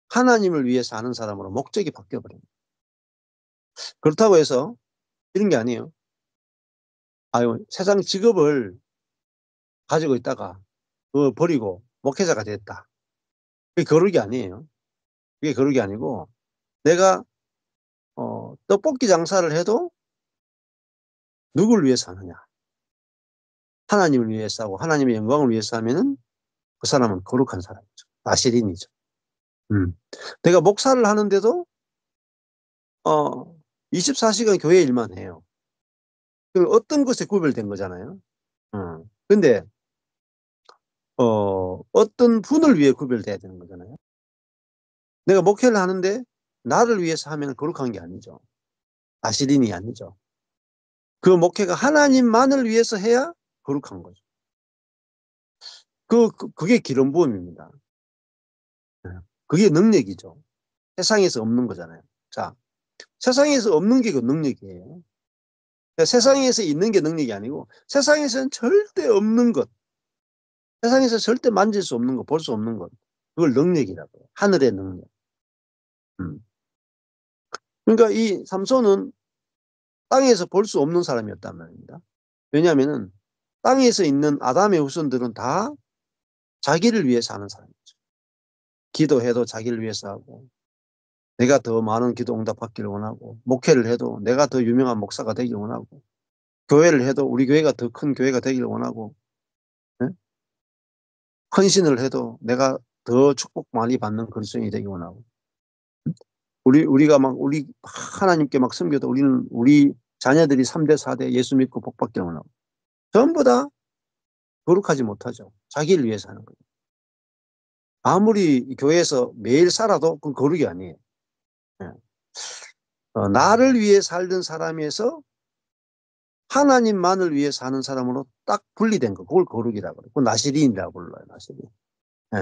하나님을 위해 사는 사람으로 목적이 바뀌어 버립니다. 그렇다고 해서 이런 게 아니에요. 아유, 세상 직업을 가지고 있다가 그걸 버리고 목회자가 됐다. 그게 거룩이 아니에요. 그게 거룩이 아니고, 내가 떡볶이 장사를 해도 누구를 위해서 하느냐? 하나님을 위해서 하고 하나님의 영광을 위해서 하면은 그 사람은 거룩한 사람이죠. 나실인이죠. 음. 내가 목사를 하는데도 어 24시간 교회 일만 해요. 그 어떤 것에 구별된 거잖아요. 근데 어떤 분을 위해 구별돼야 되는 거잖아요. 내가 목회를 하는데 나를 위해서 하면 거룩한 게 아니죠. 나실인이 아니죠. 그 목회가 하나님만을 위해서 해야 거룩한 거죠. 그게 기름 부음입니다. 예. 그게 능력이죠. 세상에서 없는 거잖아요. 자, 세상에서 없는 게 그 능력이에요. 그러니까 세상에서 있는 게 능력이 아니고 세상에서는 절대 없는 것, 세상에서 절대 만질 수 없는 것, 볼 수 없는 것, 그걸 능력이라고 해요. 하늘의 능력. 음. 그러니까 이 삼손은 땅에서 볼 수 없는 사람이었단 말입니다. 왜냐하면은 땅에서 있는 아담의 후손들은 다 자기를 위해 사는 사람이죠. 기도해도 자기를 위해서 하고, 내가 더 많은 기도 응답 받기를 원하고, 목회를 해도 내가 더 유명한 목사가 되기를 원하고, 교회를 해도 우리 교회가 더 큰 교회가 되기를 원하고, 네? 헌신을 해도 내가 더 축복 많이 받는 그리스도인이 되기 원하고, 우리가 막 우리 하나님께 막 섬겨도 우리는 우리 자녀들이 3대 4대 예수 믿고 복 받기를 원하고, 전부 다 거룩하지 못하죠. 자기를 위해서 하는 거예요. 아무리 교회에서 매일 살아도 그건 거룩이 아니에요. 네. 나를 위해 살던 사람에서 하나님만을 위해 사는 사람으로 딱 분리된 거, 그걸 거룩이라고 그래요. 그걸 나시린이라고 불러요. 나시린. 예.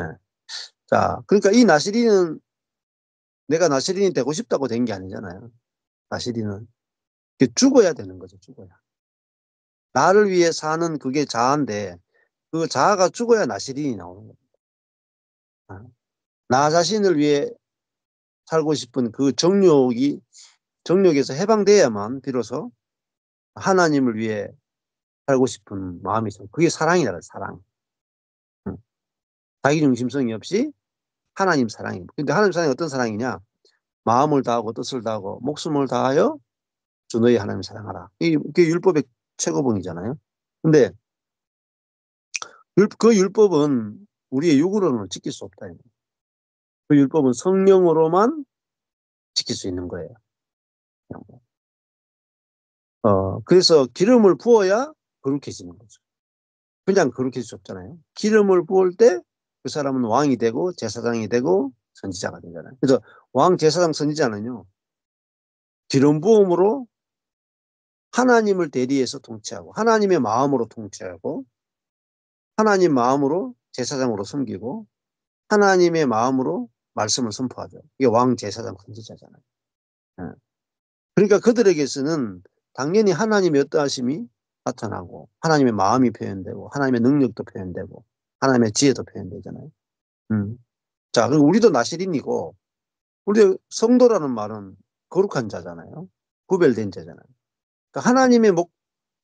자, 그러니까 이 나시린은 내가 나시린이 되고 싶다고 된 게 아니잖아요. 나시린은 죽어야 되는 거죠. 죽어야. 나를 위해 사는 그게 자아인데 그 자아가 죽어야 나시린이 나오는 거예요. 나 자신을 위해 살고 싶은 그 정욕에서 해방돼야만 비로소 하나님을 위해 살고 싶은 마음이 있어요. 그게 사랑이라, 사랑. 자기 중심성이 없이 하나님 사랑입니다. 근데 하나님 사랑이 어떤 사랑이냐? 마음을 다하고 뜻을 다하고 목숨을 다하여 주 너희 하나님 사랑하라. 이게 율법의 최고봉이잖아요. 근데 그 율법은 우리의 육으로는 지킬 수 없다. 그 율법은 성령으로만 지킬 수 있는 거예요. 그래서 기름을 부어야 거룩해지는 거죠. 그냥 거룩해질 수 없잖아요. 기름을 부을 때 그 사람은 왕이 되고 제사장이 되고 선지자가 되잖아요. 그래서 왕, 제사장, 선지자는요, 기름 부음으로 하나님을 대리해서 통치하고 하나님의 마음으로 통치하고 하나님 마음으로 제사장으로 섬기고 하나님의 마음으로 말씀을 선포하죠. 이게 왕, 제사장, 선지자잖아요. 예. 그러니까 그들에게서는 당연히 하나님의 어떠하심이 나타나고 하나님의 마음이 표현되고 하나님의 능력도 표현되고 하나님의 지혜도 표현되잖아요. 자, 그리고 우리도 나실인이고 우리 성도라는 말은 거룩한 자잖아요. 구별된 자잖아요. 그러니까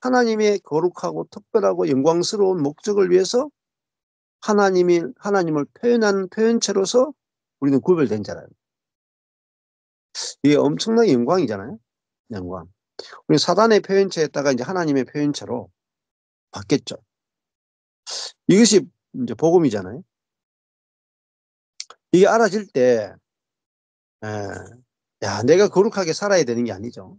하나님의 거룩하고 특별하고 영광스러운 목적을 위해서 하나님을 표현한 표현체로서 우리는 구별된 자라요. 이게 엄청난 영광이잖아요. 영광. 우리 사단의 표현체에다가 이제 하나님의 표현체로 바뀌었죠. 이것이 이제 복음이잖아요. 이게 알아질 때, 야, 내가 거룩하게 살아야 되는 게 아니죠.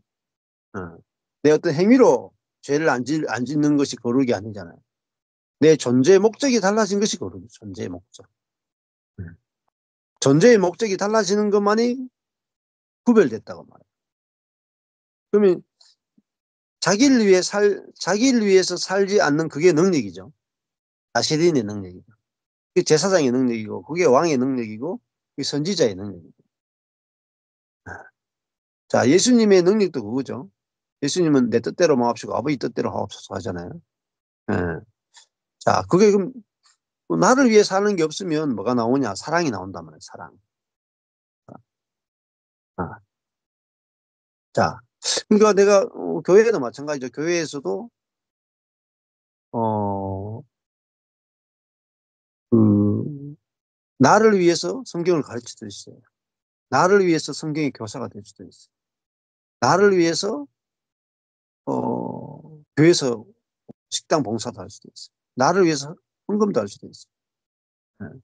내 어떤 행위로 죄를 안 짓는 것이 거룩이 아니잖아요. 내 존재의 목적이 달라진 것이 거룩이죠. 존재의 목적. 존재의 목적이 달라지는 것만이 구별됐다고 말해요. 그러면 자기를 위해서 살지 않는 그게 능력이죠. 나시린의 능력이고. 그게 제사장의 능력이고, 그게 왕의 능력이고, 그게 선지자의 능력이고. 자, 예수님의 능력도 그거죠. 예수님은 내 뜻대로 마옵시고 아버지 뜻대로 하옵소서 하잖아요. 예. 자, 그게 그럼 나를 위해 사는 게 없으면 뭐가 나오냐? 사랑이 나온단 말이에요. 사랑. 아. 자, 그러니까 내가 교회도 마찬가지죠. 교회에서도 어, 그 나를 위해서 성경을 가르칠 수도 있어요. 나를 위해서 성경의 교사가 될 수도 있어요. 나를 위해서 교회에서 식당 봉사도 할 수도 있어요. 나를 위해서 헌금도 할 수도 있어요. 네.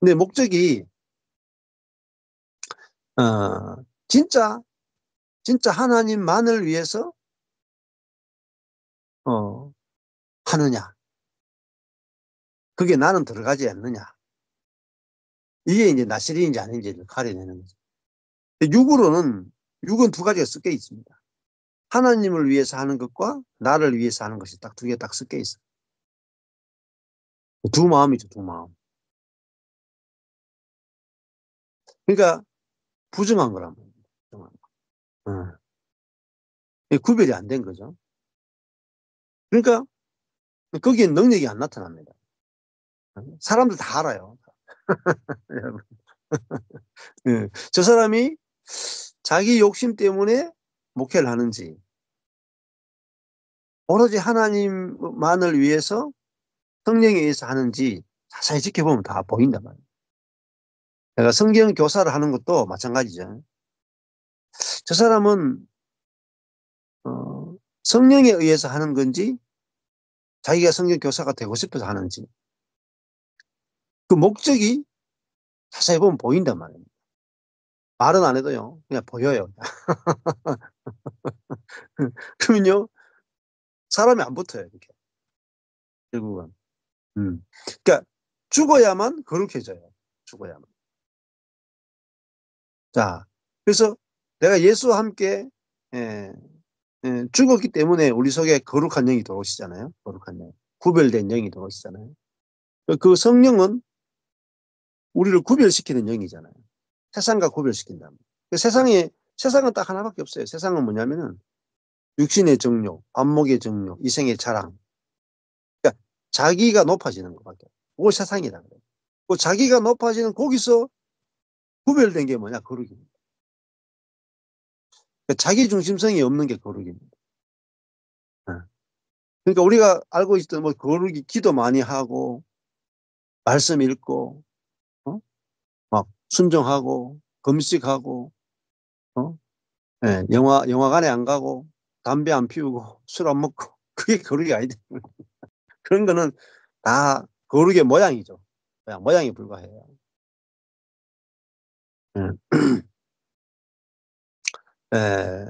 근데 목적이 진짜 하나님만을 위해서 어, 하느냐, 그게 나는 들어가지 않느냐, 이게 이제 나시린인지 아닌지를 가려내는 거죠. 육은 두 가지가 섞여 있습니다. 하나님을 위해서 하는 것과 나를 위해서 하는 것이 딱 두 개 딱 섞여 있어요. 두 마음이죠, 두 마음. 그러니까 부정한 거란 말이에요. 부정한 거. 구별이 안 된 거죠. 그러니까 거기에 능력이 안 나타납니다. 사람들 다 알아요. 여러분. 예. 저 사람이 자기 욕심 때문에 목회를 하는지 오로지 하나님만을 위해서 성령에 의해서 하는지 자세히 지켜보면 다 보인단 말이에요. 내가 성경 교사를 하는 것도 마찬가지죠. 저 사람은 성령에 의해서 하는 건지 자기가 성경 교사가 되고 싶어서 하는지 그 목적이 자세히 보면 보인단 말이에요. 말은 안 해도요. 그냥 보여요. 그러면요. 사람이 안 붙어요. 이렇게. 결국은. 그러니까 죽어야만 거룩해져요. 죽어야만. 자, 그래서 내가 예수와 함께 예, 죽었기 때문에 우리 속에 거룩한 영이 들어오시잖아요. 거룩한 영. 구별된 영이 들어오시잖아요. 그 성령은 우리를 구별시키는 영이잖아요. 세상과 구별시킨다. 세상은 딱 하나밖에 없어요. 세상은 뭐냐면은 육신의 정욕, 안목의 정욕, 이생의 자랑. 그러니까 자기가 높아지는 것밖에. 그걸 세상이라 그래요. 그 자기가 높아지는 거기서 구별된 게 뭐냐? 거룩입니다. 그러니까 자기 중심성이 없는 게 거룩입니다. 그러니까 우리가 알고 있던 뭐 거룩이 기도 많이 하고 말씀 읽고 막 순종하고 금식하고 예, 영화관에 안 가고 담배 안 피우고 술 안 먹고 그게 거룩이 아니다. 그런 거는 다 거룩의 모양이죠. 모양에 불과해요. 예. 에,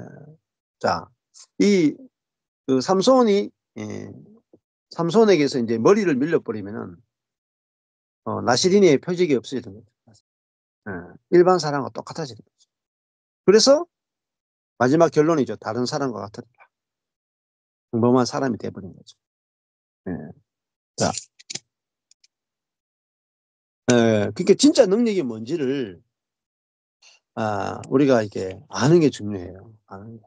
자, 그 삼손이 삼손에게서 이제 머리를 밀려버리면은 나시린의 표적이 없어지는 거죠. 일반 사람과 똑같아지는 거죠. 그래서 마지막 결론이죠. 다른 사람과 같으리라. 평범한 사람이 돼버린 거죠. 예. 자, 그러니까 진짜 능력이 뭔지를 우리가 이게 아는 게 중요해요. 아는 게.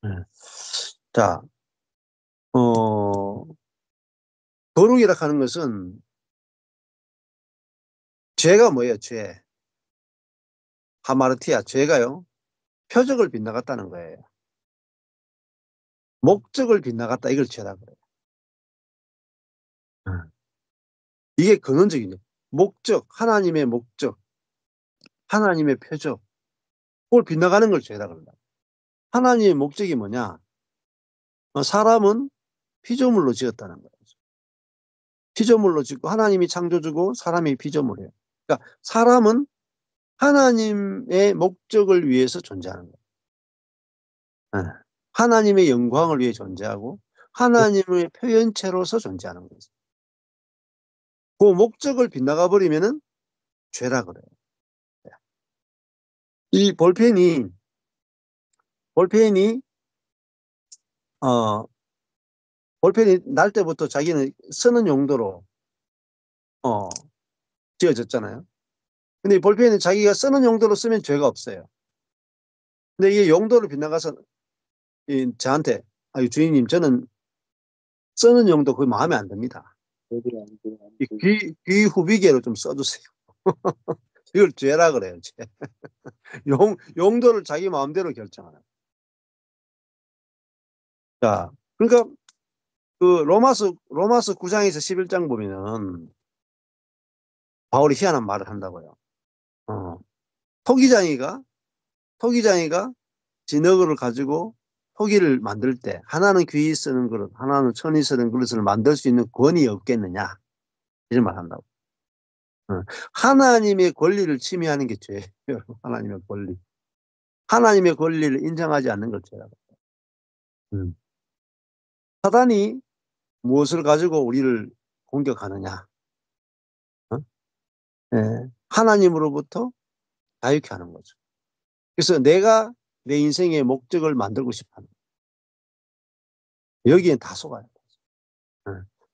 예. 자, 거룩이라 하는 것은 죄가 뭐예요? 죄. 하마르티아, 죄가요. 표적을 빗나갔다는 거예요. 목적을 빗나갔다. 이걸 죄라 그래요. 이게 근원적이죠. 목적, 하나님의 목적, 하나님의 표적. 그걸 빗나가는 걸 죄라 그런다. 하나님의 목적이 뭐냐? 사람은 피조물로 지었다는 거예요. 피조물로 짓고 하나님이 창조주고 사람이 피조물이에요. 그러니까 사람은 하나님의 목적을 위해서 존재하는 거예요. 하나님의 영광을 위해 존재하고 하나님의 표현체로서 존재하는 거예요. 그 목적을 빗나가 버리면은 죄라 그래요. 이 볼펜이 어 볼펜이 날 때부터 자기는 쓰는 용도로 지어졌잖아요. 근데 이 볼펜은 자기가 쓰는 용도로 쓰면 죄가 없어요. 근데 이게 용도를 빗나가서 저한테 주인님 저는 쓰는 용도 그게 마음에 안 듭니다. 귀 후비계로 좀 써주세요. 이걸 죄라 그래요. 죄. 용도를 자기 마음대로 결정하는. 자, 그러니까 그 로마서 9장에서 11장 보면은 바울이 희한한 말을 한다고요. 어, 토기장이가 진흙을 가지고 토기를 만들 때 하나는 귀히 쓰는 그릇, 하나는 천이 쓰는 그릇을 만들 수 있는 권위 없겠느냐 이런 말 한다고. 하나님의 권리를 침해하는 게 죄예요. 하나님의 권리. 하나님의 권리를 인정하지 않는 걸 죄라고. 음. 사단이 무엇을 가지고 우리를 공격하느냐? 하나님으로부터 자유케 하는 거죠. 그래서 내가 내 인생의 목적을 만들고 싶어 하는 거예요. 여기엔 다 속아요.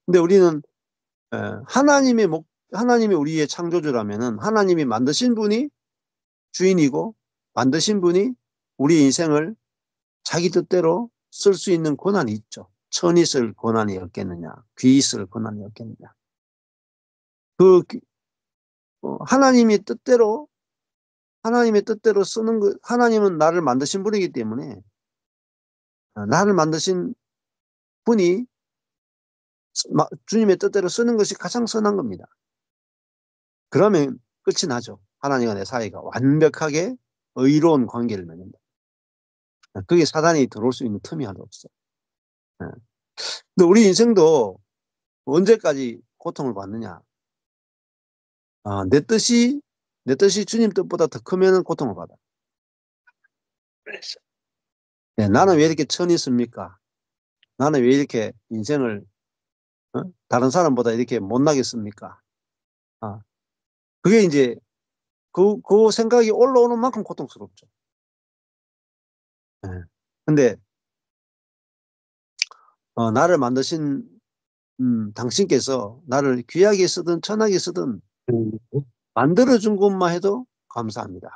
근데 우리는 하나님이 우리의 창조주라면은 하나님이 만드신 분이 주인이고 만드신 분이 우리 인생을 자기 뜻대로 쓸 수 있는 권한이 있죠. 천이 쓸 권한이 없겠느냐, 귀이 쓸 권한이 없겠느냐. 그 하나님의 뜻대로 쓰는 거, 하나님은 나를 만드신 분이기 때문에 나를 만드신 분이 주님의 뜻대로 쓰는 것이 가장 선한 겁니다. 그러면 끝이 나죠. 하나님과 내 사이가 완벽하게 의로운 관계를 맺는다. 그게 사단이 들어올 수 있는 틈이 하나 없어요. 예. 근데 우리 인생도 언제까지 고통을 받느냐? 내 뜻이 주님 뜻보다 더 크면 고통을 받아. 네, 나는 왜 이렇게 천이 있습니까? 나는 왜 이렇게 인생을 다른 사람보다 이렇게 못나게 씁니까? 아, 그게 이제 그 생각이 올라오는 만큼 고통스럽죠. 예. 근데 나를 만드신 당신께서 나를 귀하게 쓰든 천하게 쓰든 만들어준 것만 해도 감사합니다.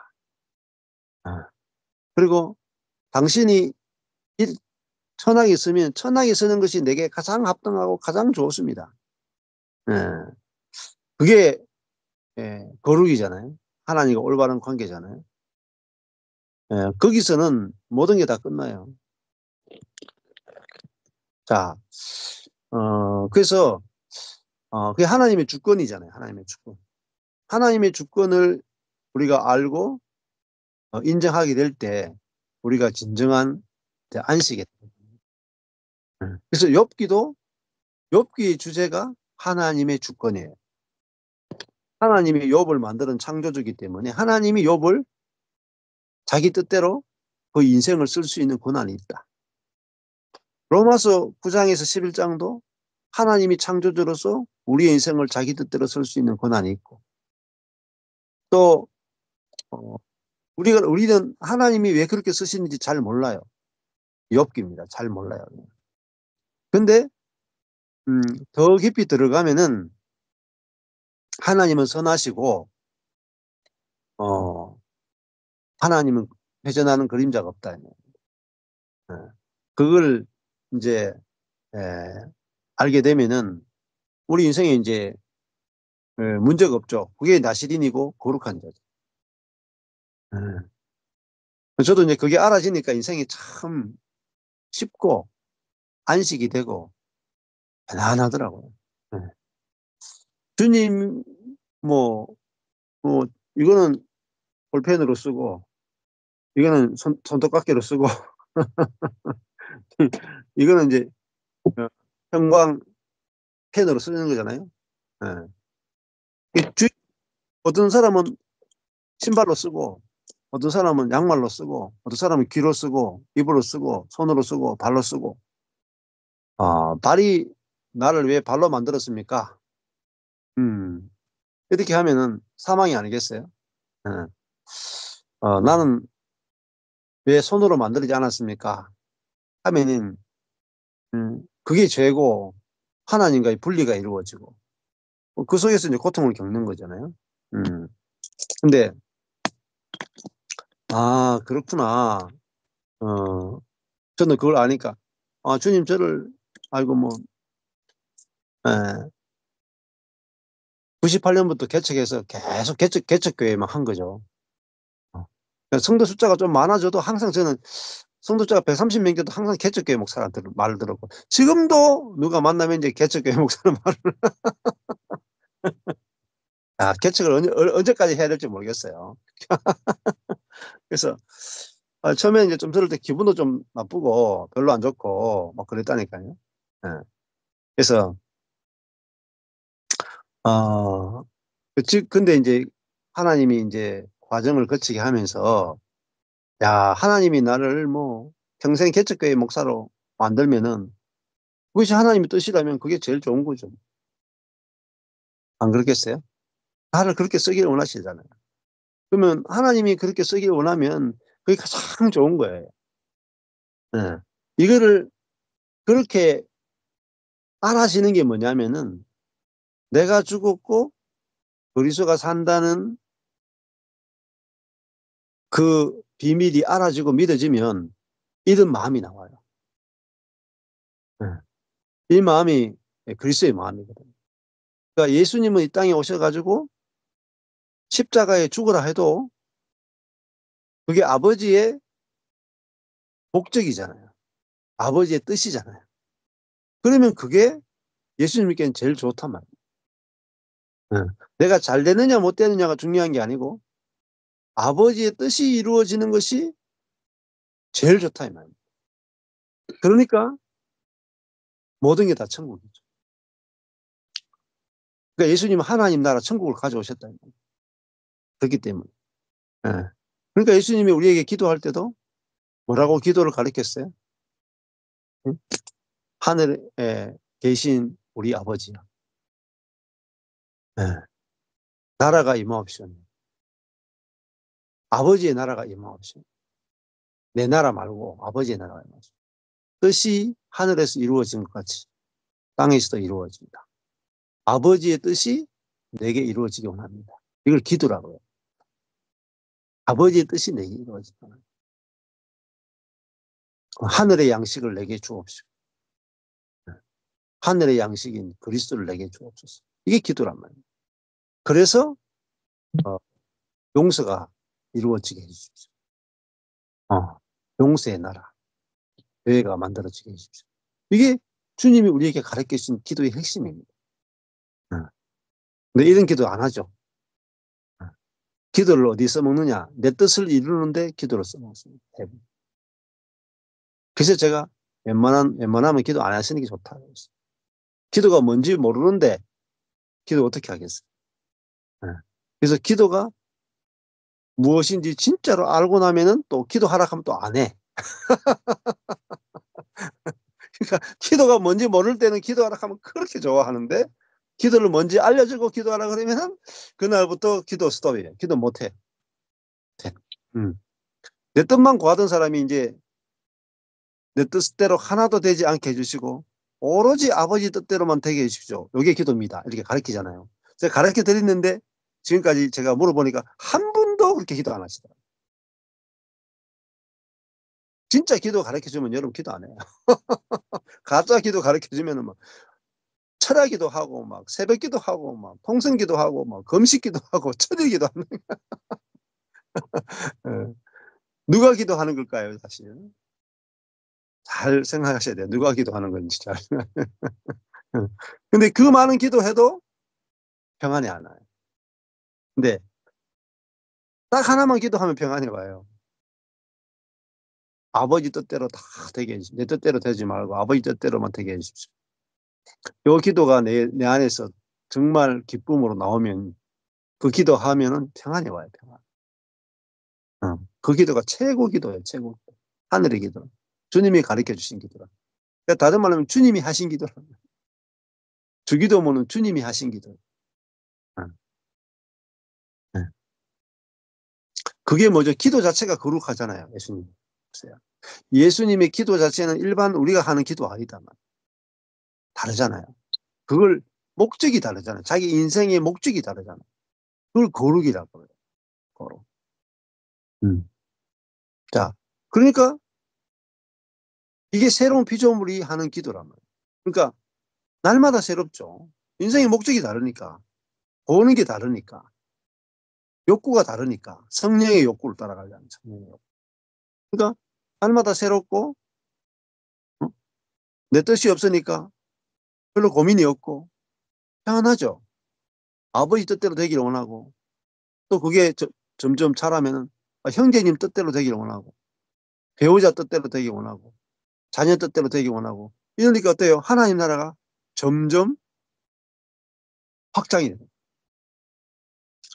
아, 그리고 당신이 천하게 쓰면 천하게 쓰는 것이 내게 가장 합당하고 가장 좋습니다. 예. 그게 거룩이잖아요. 하나님과 올바른 관계잖아요. 예. 거기서는 모든 게 다 끝나요. 자, 그래서 그게 하나님의 주권이잖아요. 하나님의 주권. 하나님의 주권을 우리가 알고 인정하게 될 때 우리가 진정한 이제 안식이 돼요. 그래서 욥기의 주제가 하나님의 주권이에요. 하나님이 욥을 만드는 창조주이기 때문에 하나님이 욥을 자기 뜻대로 그 인생을 쓸 수 있는 권한이 있다. 로마서 9장에서 11장도 하나님이 창조주로서 우리의 인생을 자기 뜻대로 쓸 수 있는 권한이 있고, 또 어, 우리는 하나님이 왜 그렇게 쓰시는지 잘 몰라요. 욥기입니다. 잘 몰라요. 근데 더 깊이 들어가면은 하나님은 선하시고 어, 하나님은 회전하는 그림자가 없다. 예. 그걸 이제 알게 되면은 우리 인생에 이제 문제가 없죠. 그게 나시린이고 거룩한 자죠. 저도 이제 그게 알아지니까 인생이 참 쉽고 안식이 되고 편안하더라고요. 예. 주님 뭐, 뭐 이거는 볼펜으로 쓰고 이거는 손톱깎이로 쓰고 이거는 이제 어, 형광 펜으로 쓰는 거잖아요. 예. 어떤 사람은 신발로 쓰고 어떤 사람은 양말로 쓰고 어떤 사람은 귀로 쓰고 입으로 쓰고 손으로 쓰고 발로 쓰고 발이 나를 왜 발로 만들었습니까? 음, 이렇게 하면은 사망이 아니겠어요? 예. 나는 왜 손으로 만들지 않았습니까? 하면은 그게 죄고 하나님과의 분리가 이루어지고 그 속에서 이제 고통을 겪는 거잖아요. 음, 근데 그렇구나. 어, 저는 그걸 아니까 주님 저를 알고 뭐 98년부터 개척해서 계속 개척교회만 한 거죠. 그러니까 성도 숫자가 좀 많아져도 항상 저는 성도 숫자가 130명 돼도 항상 개척교회 목사한테 말을 들었고 지금도 누가 만나면 이제 개척교회 목사는 말을 개척을 언제까지 해야 될지 모르겠어요. 그래서 처음에 이제 좀 들을 때 기분도 좀 나쁘고 별로 안 좋고 막 그랬다니까요. 예. 그래서 어, 근데 이제 하나님이 이제 과정을 거치게 하면서 야, 하나님이 나를 뭐 평생 개척교회 목사로 만들면은 그것이 하나님의 뜻이라면 그게 제일 좋은 거죠. 안 그렇겠어요? 나를 그렇게 쓰기를 원하시잖아요. 그러면 하나님이 그렇게 쓰기를 원하면 그게 가장 좋은 거예요. 예. 이거를 그렇게 알아지는 게 뭐냐면은 내가 죽었고 그리스도가 산다는 그 비밀이 알아지고 믿어지면 이런 마음이 나와요. 예. 이 마음이 그리스도의 마음이거든요. 그러니까 예수님은 이 땅에 오셔 가지고 십자가에 죽으라 해도 그게 아버지의 목적이잖아요. 아버지의 뜻이잖아요. 그러면 그게 예수님께는 제일 좋단 말이에요. 예. 내가 잘 되느냐 못 되느냐가 중요한 게 아니고 아버지의 뜻이 이루어지는 것이 제일 좋다 이 말입니다. 그러니까 모든 게 다 천국이죠. 그러니까 예수님은 하나님 나라 천국을 가져오셨다 이 말이에요. 그렇기 때문에. 예. 그러니까 예수님이 우리에게 기도할 때도 뭐라고 기도를 가르쳤어요? 응? 하늘에 계신 우리 아버지여. 예. 나라가 임하옵시며. 아버지의 나라가 임하옵시며. 내 나라 말고 아버지의 나라가 임하옵시며. 뜻이 하늘에서 이루어진 것 같이 땅에서도 이루어진다. 아버지의 뜻이 내게 이루어지기 원합니다. 이걸 기도라고 해요. 아버지의 뜻이 내게 이루어진다. 하늘의 양식을 내게 주옵시고 하늘의 양식인 그리스도를 내게 주옵소서. 이게 기도란 말이에요. 그래서 용서가 이루어지게 해주십시오. 용서의 나라, 교회가 만들어지게 해주십시오. 이게 주님이 우리에게 가르쳐 주신 기도의 핵심입니다. 근데 이런 기도 안 하죠. 기도를 어디 써먹느냐? 내 뜻을 이루는데 기도를 써먹습니다. 대부분. 그래서 제가 웬만하면 기도 안 하시는 게 좋다고 했어요. 기도가 뭔지 모르는데 기도 어떻게 하겠어요? 그래서 기도가 무엇인지 진짜로 알고 나면은 또 기도하라 하면 또 안 해. 그러니까 기도가 뭔지 모를 때는 기도하라 하면 그렇게 좋아하는데 기도를 뭔지 알려주고 기도하라 그러면은 그날부터 기도 스톱이에요. 기도 못 해. 음. 내 뜻만 구하던 사람이 이제 내 뜻대로 하나도 되지 않게 해 주시고 오로지 아버지 뜻대로만 되게 해 주십시오. 요게 기도입니다. 이렇게 가르치잖아요. 제가 가르쳐 드렸는데 지금까지 제가 물어보니까 한 분도 그렇게 기도 안 하시더라고요. 진짜 기도 가르쳐 주면 여러분 기도 안 해요. 가짜 기도 가르쳐 주면은 막 철야기도 하고 막 새벽기도 하고 막 통성기도 하고 막 금식기도 하고 천일기도 하는 예. 누가 기도하는 걸까요 사실? 잘 생각하셔야 돼요. 누가 기도하는 건지 잘. 근데 그 많은 기도해도 평안이 안 와요. 근데 딱 하나만 기도하면 평안이 와요. 아버지 뜻대로 다 되게 해 주십시오. 내 뜻대로 되지 말고 아버지 뜻대로만 되게 해 주십시오. 요 기도가 내 안에서 정말 기쁨으로 나오면 그 기도하면은 평안이 와요, 평안. 그 기도가 최고 기도예요, 최고. 하늘의 기도. 주님이 가르쳐 주신 기도라. 그러니까 다른 말로 하면 주님이 하신 기도라. 주기도문은 주님이 하신 기도. 어. 네. 그게 뭐죠? 기도 자체가 거룩하잖아요, 예수님. 예수님의 기도 자체는 일반 우리가 하는 기도 아니다. 다르잖아요. 그걸 목적이 다르잖아요. 자기 인생의 목적이 다르잖아요. 그걸 거룩이라고 그래요. 거룩. 음. 자, 그러니까 이게 새로운 피조물이 하는 기도란 말이에요. 그러니까 날마다 새롭죠. 인생의 목적이 다르니까. 보는 게 다르니까. 욕구가 다르니까. 성령의 욕구를 따라가려는 성령의 욕구. 그러니까 날마다 새롭고 어? 내 뜻이 없으니까 별로 고민이 없고 평안하죠. 아버지 뜻대로 되기를 원하고 또 그게 점점 자라면은 형제님 뜻대로 되기를 원하고 배우자 뜻대로 되기 원하고 자녀 뜻대로 되기 원하고 이러니까 어때요? 하나님 나라가 점점 확장이 돼요.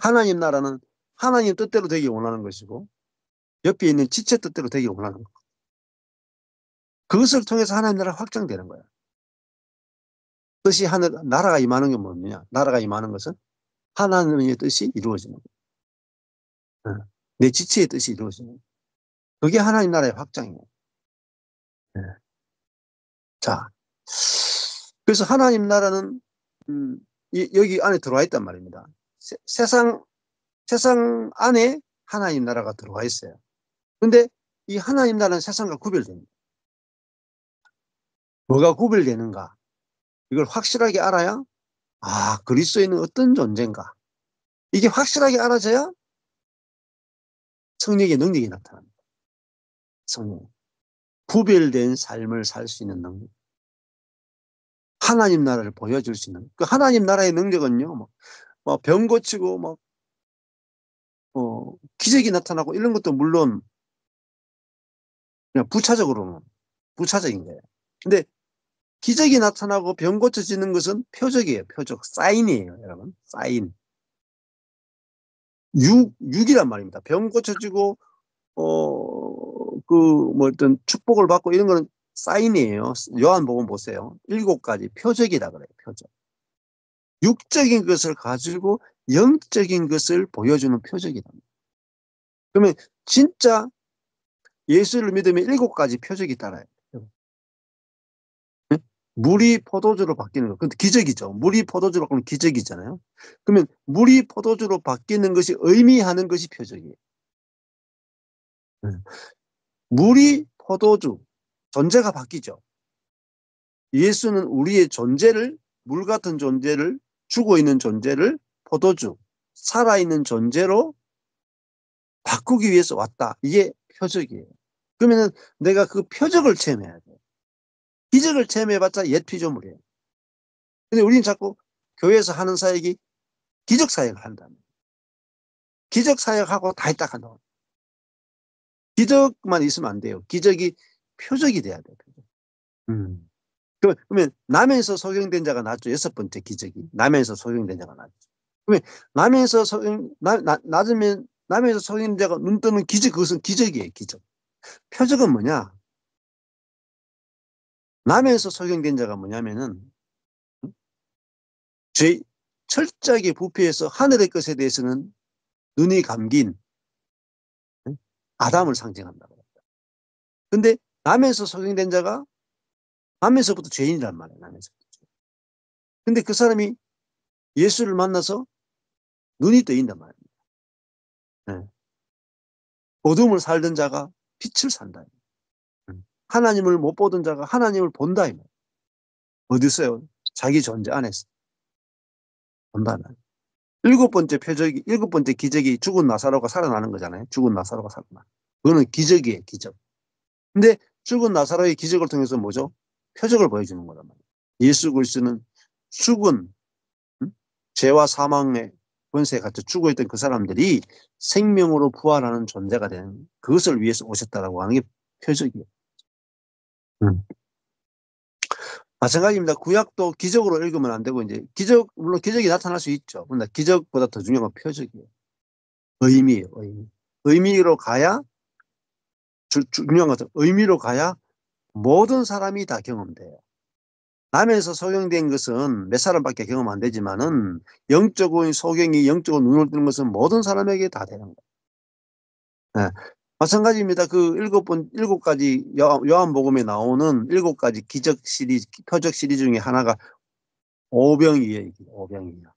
하나님 나라는 하나님 뜻대로 되기 원하는 것이고 옆에 있는 지체 뜻대로 되기 원하는 거. 그것을 통해서 하나님 나라가 확장되는 거예요. 뜻이 하늘 나라가 임하는 게 뭐냐? 나라가 임하는 것은 하나님의 뜻이 이루어지는 거예요. 내 지체의 뜻이 이루어지는 거예요. 그게 하나님 나라의 확장이에요. 네. 자, 그래서 하나님 나라는 여기 안에 들어와 있단 말입니다. 세상 안에 하나님 나라가 들어와 있어요. 근데 이 하나님 나라는 세상과 구별됩니다. 뭐가 구별되는가? 이걸 확실하게 알아야 그리스도인은 어떤 존재인가? 이게 확실하게 알아져야 성령의 능력이 나타납니다. 성령. 구별된 삶을 살 수 있는 능력. 하나님 나라를 보여줄 수 있는. 그 하나님 나라의 능력은요, 병 고치고, 기적이 나타나고 이런 것도 물론 그냥 부차적인 거예요. 근데 기적이 나타나고 병 고쳐지는 것은 표적이에요. 표적. 사인이에요, 여러분. 사인. 육이란 말입니다. 병 고쳐지고, 어떤 축복을 받고 이런 거는 사인이에요. 요한복음 보세요. 7가지 표적이라 그래요. 표적. 육적인 것을 가지고 영적인 것을 보여주는 표적이다. 그러면 진짜 예수를 믿으면 7가지 표적이 따라요. 네? 물이 포도주로 바뀌는 거. 근데 기적이죠. 물이 포도주로 바뀌는 기적이잖아요. 그러면 물이 포도주로 바뀌는 것이 의미하는 것이 표적이에요. 네. 물이 포도주, 존재가 바뀌죠. 예수는 우리의 존재를, 물 같은 존재를, 죽어 있는 존재를 포도주, 살아있는 존재로 바꾸기 위해서 왔다. 이게 표적이에요. 그러면은 내가 그 표적을 체험해야 돼요. 기적을 체험해봤자 옛 피조물이에요. 근데 우리는 자꾸 교회에서 하는 사역이 기적 사역을 한다는. 기적 사역하고 다 했다 한다고. 기적만 있으면 안 돼요. 기적이 표적이 돼야 돼요. 표적. 그러면 남에서 소경된 자가 낫죠. 6번째 기적이. 남에서 소경된 자가 낫죠. 그러면 남에서 소경된 자가 눈 뜨는 기적, 그것은 기적이에요. 기적. 표적은 뭐냐? 남에서 소경된 자가 뭐냐면은 죄 철저하게 부패해서 하늘의 것에 대해서는 눈이 감긴 아담을 상징한다고. 근데 남에서 소경된 자가 남에서부터 죄인이란 말이에요. 남에서부터. 근데 그 사람이 예수를 만나서 눈이 뜨인단 말이에요. 네. 어둠을 살던 자가 빛을 산다. 하나님을 못 보던 자가 하나님을 본다. 어디서요? 자기 존재 안에서 본다. 7번째 표적이, 7번째 기적이 죽은 나사로가 살아나는 거잖아요. 죽은 나사로가 살아나. 그거는 기적이에요. 기적. 근데 죽은 나사로의 기적을 통해서 뭐죠? 표적을 보여주는 거란 말이에요. 예수 그리스도는 죽은 죄와 사망의 권세에 갇혀 죽어있던 그 사람들이 생명으로 부활하는 존재가 되는 그것을 위해서 오셨다라고 하는 게 표적이에요. 마찬가지입니다. 구약도 기적으로 읽으면 안 되고 이제 물론 기적이 나타날 수 있죠. 그런데 기적보다 더 중요한 건 표적이에요. 의미예요. 의미. 의미로 가야 중요한 것은 의미로 가야 모든 사람이 다 경험돼요. 남에서 소경된 것은 몇 사람밖에 경험 안 되지만은 영적인 소경이 영적으로 눈을 뜨는 것은 모든 사람에게 다 되는 거예요. 네. 마찬가지입니다. 그 7가지 요한복음에 나오는 7가지 기적 시리즈, 표적 시리즈 중에 하나가 오병이어요. 오병이어.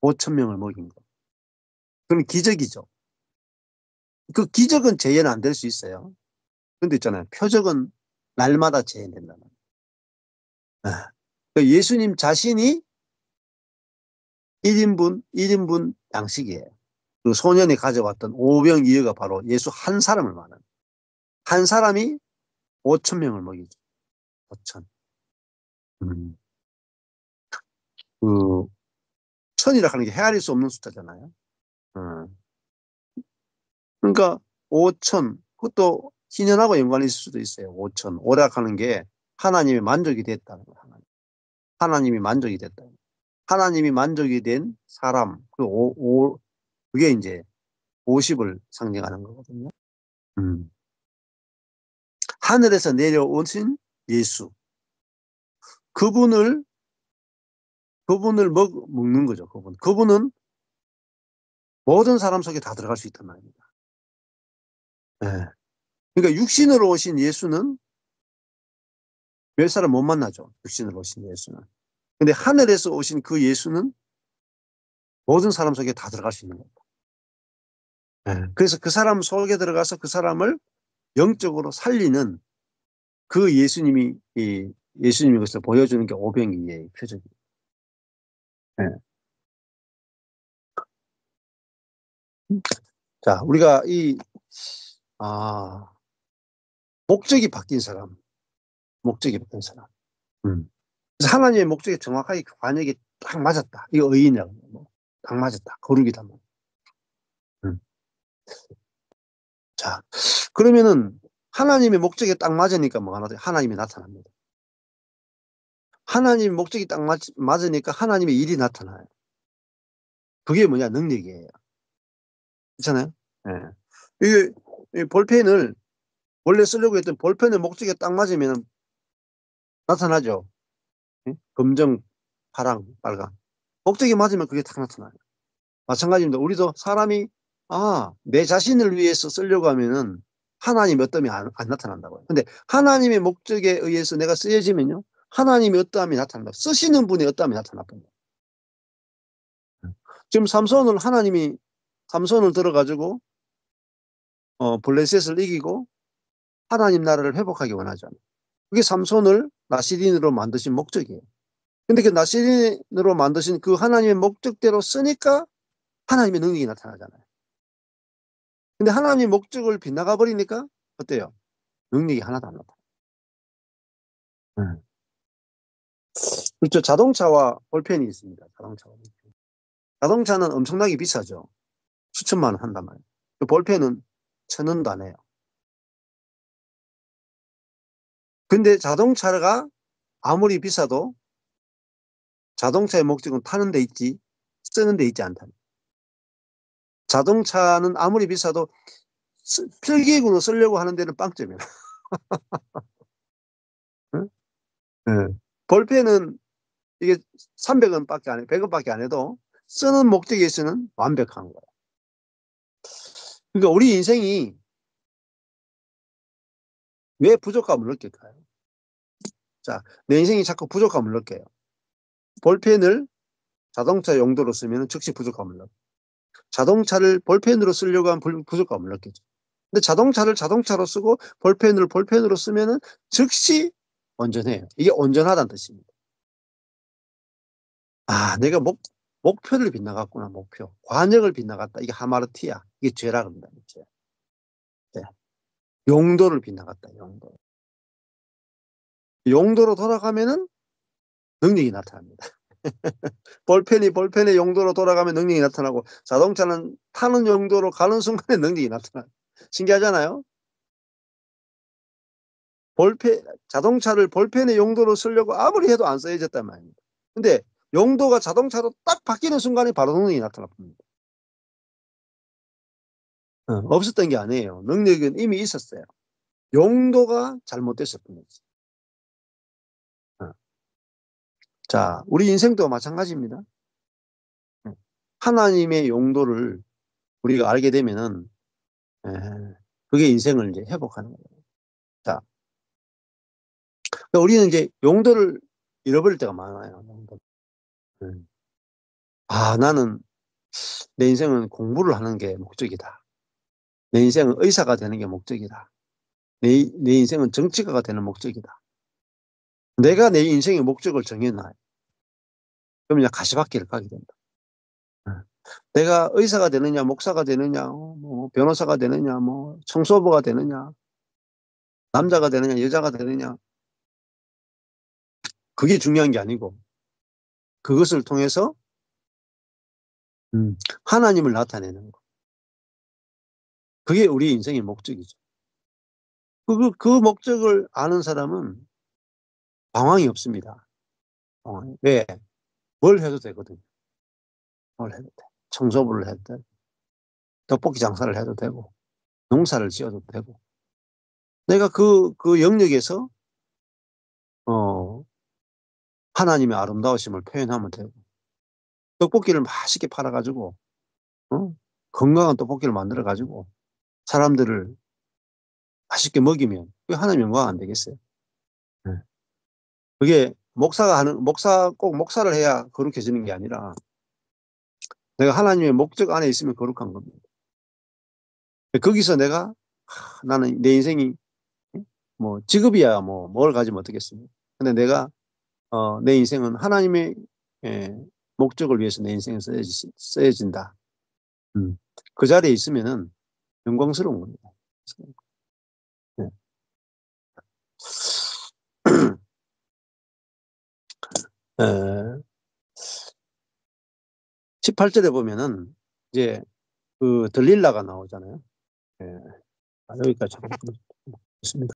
5,000명을 먹인 거. 그건 기적이죠. 그 기적은 재현 안 될 수 있어요. 근데 있잖아요. 표적은 날마다 재현된다는 거예요. 그 예수님 자신이 1인분 양식이에요. 그 소년이 가져왔던 오병이어가 바로 예수 한 사람을 말하는. 한 사람이 5,000명을 먹이죠. 5,000. 음. 그, 1,000이라 하는 게 헤아릴 수 없는 숫자잖아요. 음. 그러니까 5,000, 그것도 희년하고 연관이 있을 수도 있어요. 5,000. 오락하는 게 하나님의 만족이 됐다는 거예요. 하나님이 만족이 됐다. 하나님이 만족이 된 사람, 그게 이제 50을 상징하는 거거든요. 음. 하늘에서 내려오신 예수. 그분을 먹는 거죠. 그분은 모든 사람 속에 다 들어갈 수 있단 말입니다. 네. 그러니까 육신으로 오신 예수는 몇 사람 못 만나죠. 육신으로 오신 예수는. 근데 하늘에서 오신 그 예수는 모든 사람 속에 다 들어갈 수 있는 겁니다. 그래서 그 사람 속에 들어가서 그 사람을 영적으로 살리는 그 예수님이 것을 보여주는 게 오병이의 표적이에요. 예. 자, 우리가 아, 목적이 바뀐 사람, 목적이 바뀐 사람. 음. 그래서 하나님의 목적이 정확하게 그 관역에 딱 맞았다. 이거 의인이라고. 딱 맞았다. 거룩이다. 음. 자, 그러면은 하나님의 목적에 딱 맞으니까 뭐 하나 돼? 하나님이 나타납니다. 하나님의 목적이 딱 맞으니까 하나님의 일이 나타나요. 그게 뭐냐? 능력이에요. 그렇잖아요? 예. 이게 이 볼펜을 원래 쓰려고 했던 볼펜의 목적에 딱 맞으면 나타나죠. 예? 검정, 파랑, 빨강. 목적이 맞으면 그게 딱 나타나요. 마찬가지입니다. 우리도 사람이 내 자신을 위해서 쓰려고 하면은 하나님이 어떠함이 안 나타난다고요. 근데 하나님의 목적에 의해서 내가 쓰여지면요. 하나님의 어떠함이 나타난다. 쓰시는 분의 어떠함이 나타납니다. 지금 삼손을 들어가지고 블레셋을 이기고 하나님 나라를 회복하기 원하잖아요. 그게 삼손을 나시린으로 만드신 목적이에요. 근데 그 나시린으로 만드신 그 하나님의 목적대로 쓰니까 하나님의 능력이 나타나잖아요. 근데 하나님의 목적을 빗나가 버리니까 어때요? 능력이 하나도 안 나타나요. 음. 그렇죠. 자동차와 볼펜이 있습니다. 자동차는 엄청나게 비싸죠. 수천만 원 한단 말이에요. 그 볼펜은 1,000원도 안 해요. 근데 자동차가 아무리 비싸도 자동차의 목적은 타는 데 있지 쓰는 데 있지 않다. 자동차는 아무리 비싸도 필기구로 쓰려고 하는 데는 빵점이에요. 응? 네. 볼펜은 이게 300원밖에 안 해, 100원밖에 안 해도 쓰는 목적에 있어서는 완벽한 거예요. 그러니까 우리 인생이 왜 부족함을 느낄까요? 자, 내 인생이 자꾸 부족함을 느껴요. 볼펜을 자동차 용도로 쓰면 즉시 부족함을 느껴요. 자동차를 볼펜으로 쓰려고 하면 부족감을 느끼죠. 근데 자동차를 자동차로 쓰고 볼펜을 볼펜으로 쓰면은 즉시 온전해요. 이게 온전하다는 뜻입니다. 내가 목표를 빗나갔구나, 목표. 관역을 빗나갔다. 이게 하마르티야. 이게 죄라 그럽니다. 죄. 네. 용도를 빗나갔다, 용도. 용도로 돌아가면은 능력이 나타납니다. 볼펜이 볼펜의 용도로 돌아가면 능력이 나타나고 자동차는 타는 용도로 가는 순간에 능력이 나타나요. 신기하잖아요? 자동차를 볼펜의 용도로 쓰려고 아무리 해도 안 써야졌단 말입니다. 근데 용도가 자동차로 딱 바뀌는 순간에 바로 능력이 나타납니다. 없었던 게 아니에요. 능력은 이미 있었어요. 용도가 잘못됐을 뿐이지. 어. 자, 우리 인생도 마찬가지입니다. 하나님의 용도를 우리가 알게 되면은 에, 그게 인생을 이제 회복하는 거예요. 자, 그러니까 우리는 이제 용도를 잃어버릴 때가 많아요. 용도. 음. 나는 내 인생은 공부를 하는 게 목적이다. 내 인생은 의사가 되는 게 목적이다. 내 인생은 정치가가 되는 목적이다. 내가 내 인생의 목적을 정해놔요. 그러면 그냥 가시밭길을 가게 된다. 내가 의사가 되느냐, 목사가 되느냐, 뭐 변호사가 되느냐, 뭐 청소부가 되느냐, 남자가 되느냐, 여자가 되느냐, 그게 중요한 게 아니고 그것을 통해서 하나님을 나타내는 거. 그게 우리 인생의 목적이죠. 그 목적을 아는 사람은 방황이 없습니다. 왜? 뭘 해도 되거든요. 뭘 해도 돼. 청소부를 해도 돼. 떡볶이 장사를 해도 되고, 농사를 지어도 되고. 내가 그 영역에서, 어, 하나님의 아름다우심을 표현하면 되고, 떡볶이를 맛있게 팔아가지고, 어? 건강한 떡볶이를 만들어가지고, 사람들을 맛있게 먹이면, 그게 하나님 영광 안 되겠어요? 네. 그게 꼭 목사를 해야 거룩해지는 게 아니라, 내가 하나님의 목적 안에 있으면 거룩한 겁니다. 거기서 내가 나는 내 인생이 뭐 직업이야 뭐 뭘 가지면 어떻겠습니까. 근데 내가 내 인생은 하나님의 예 목적을 위해서 내 인생을 써야진다. 음. 그 자리에 있으면은 영광스러운 겁니다. 네. 에 18 절에 보면은 이제 그 들릴라가 나오잖아요. 예. 여기까지 하겠습니다.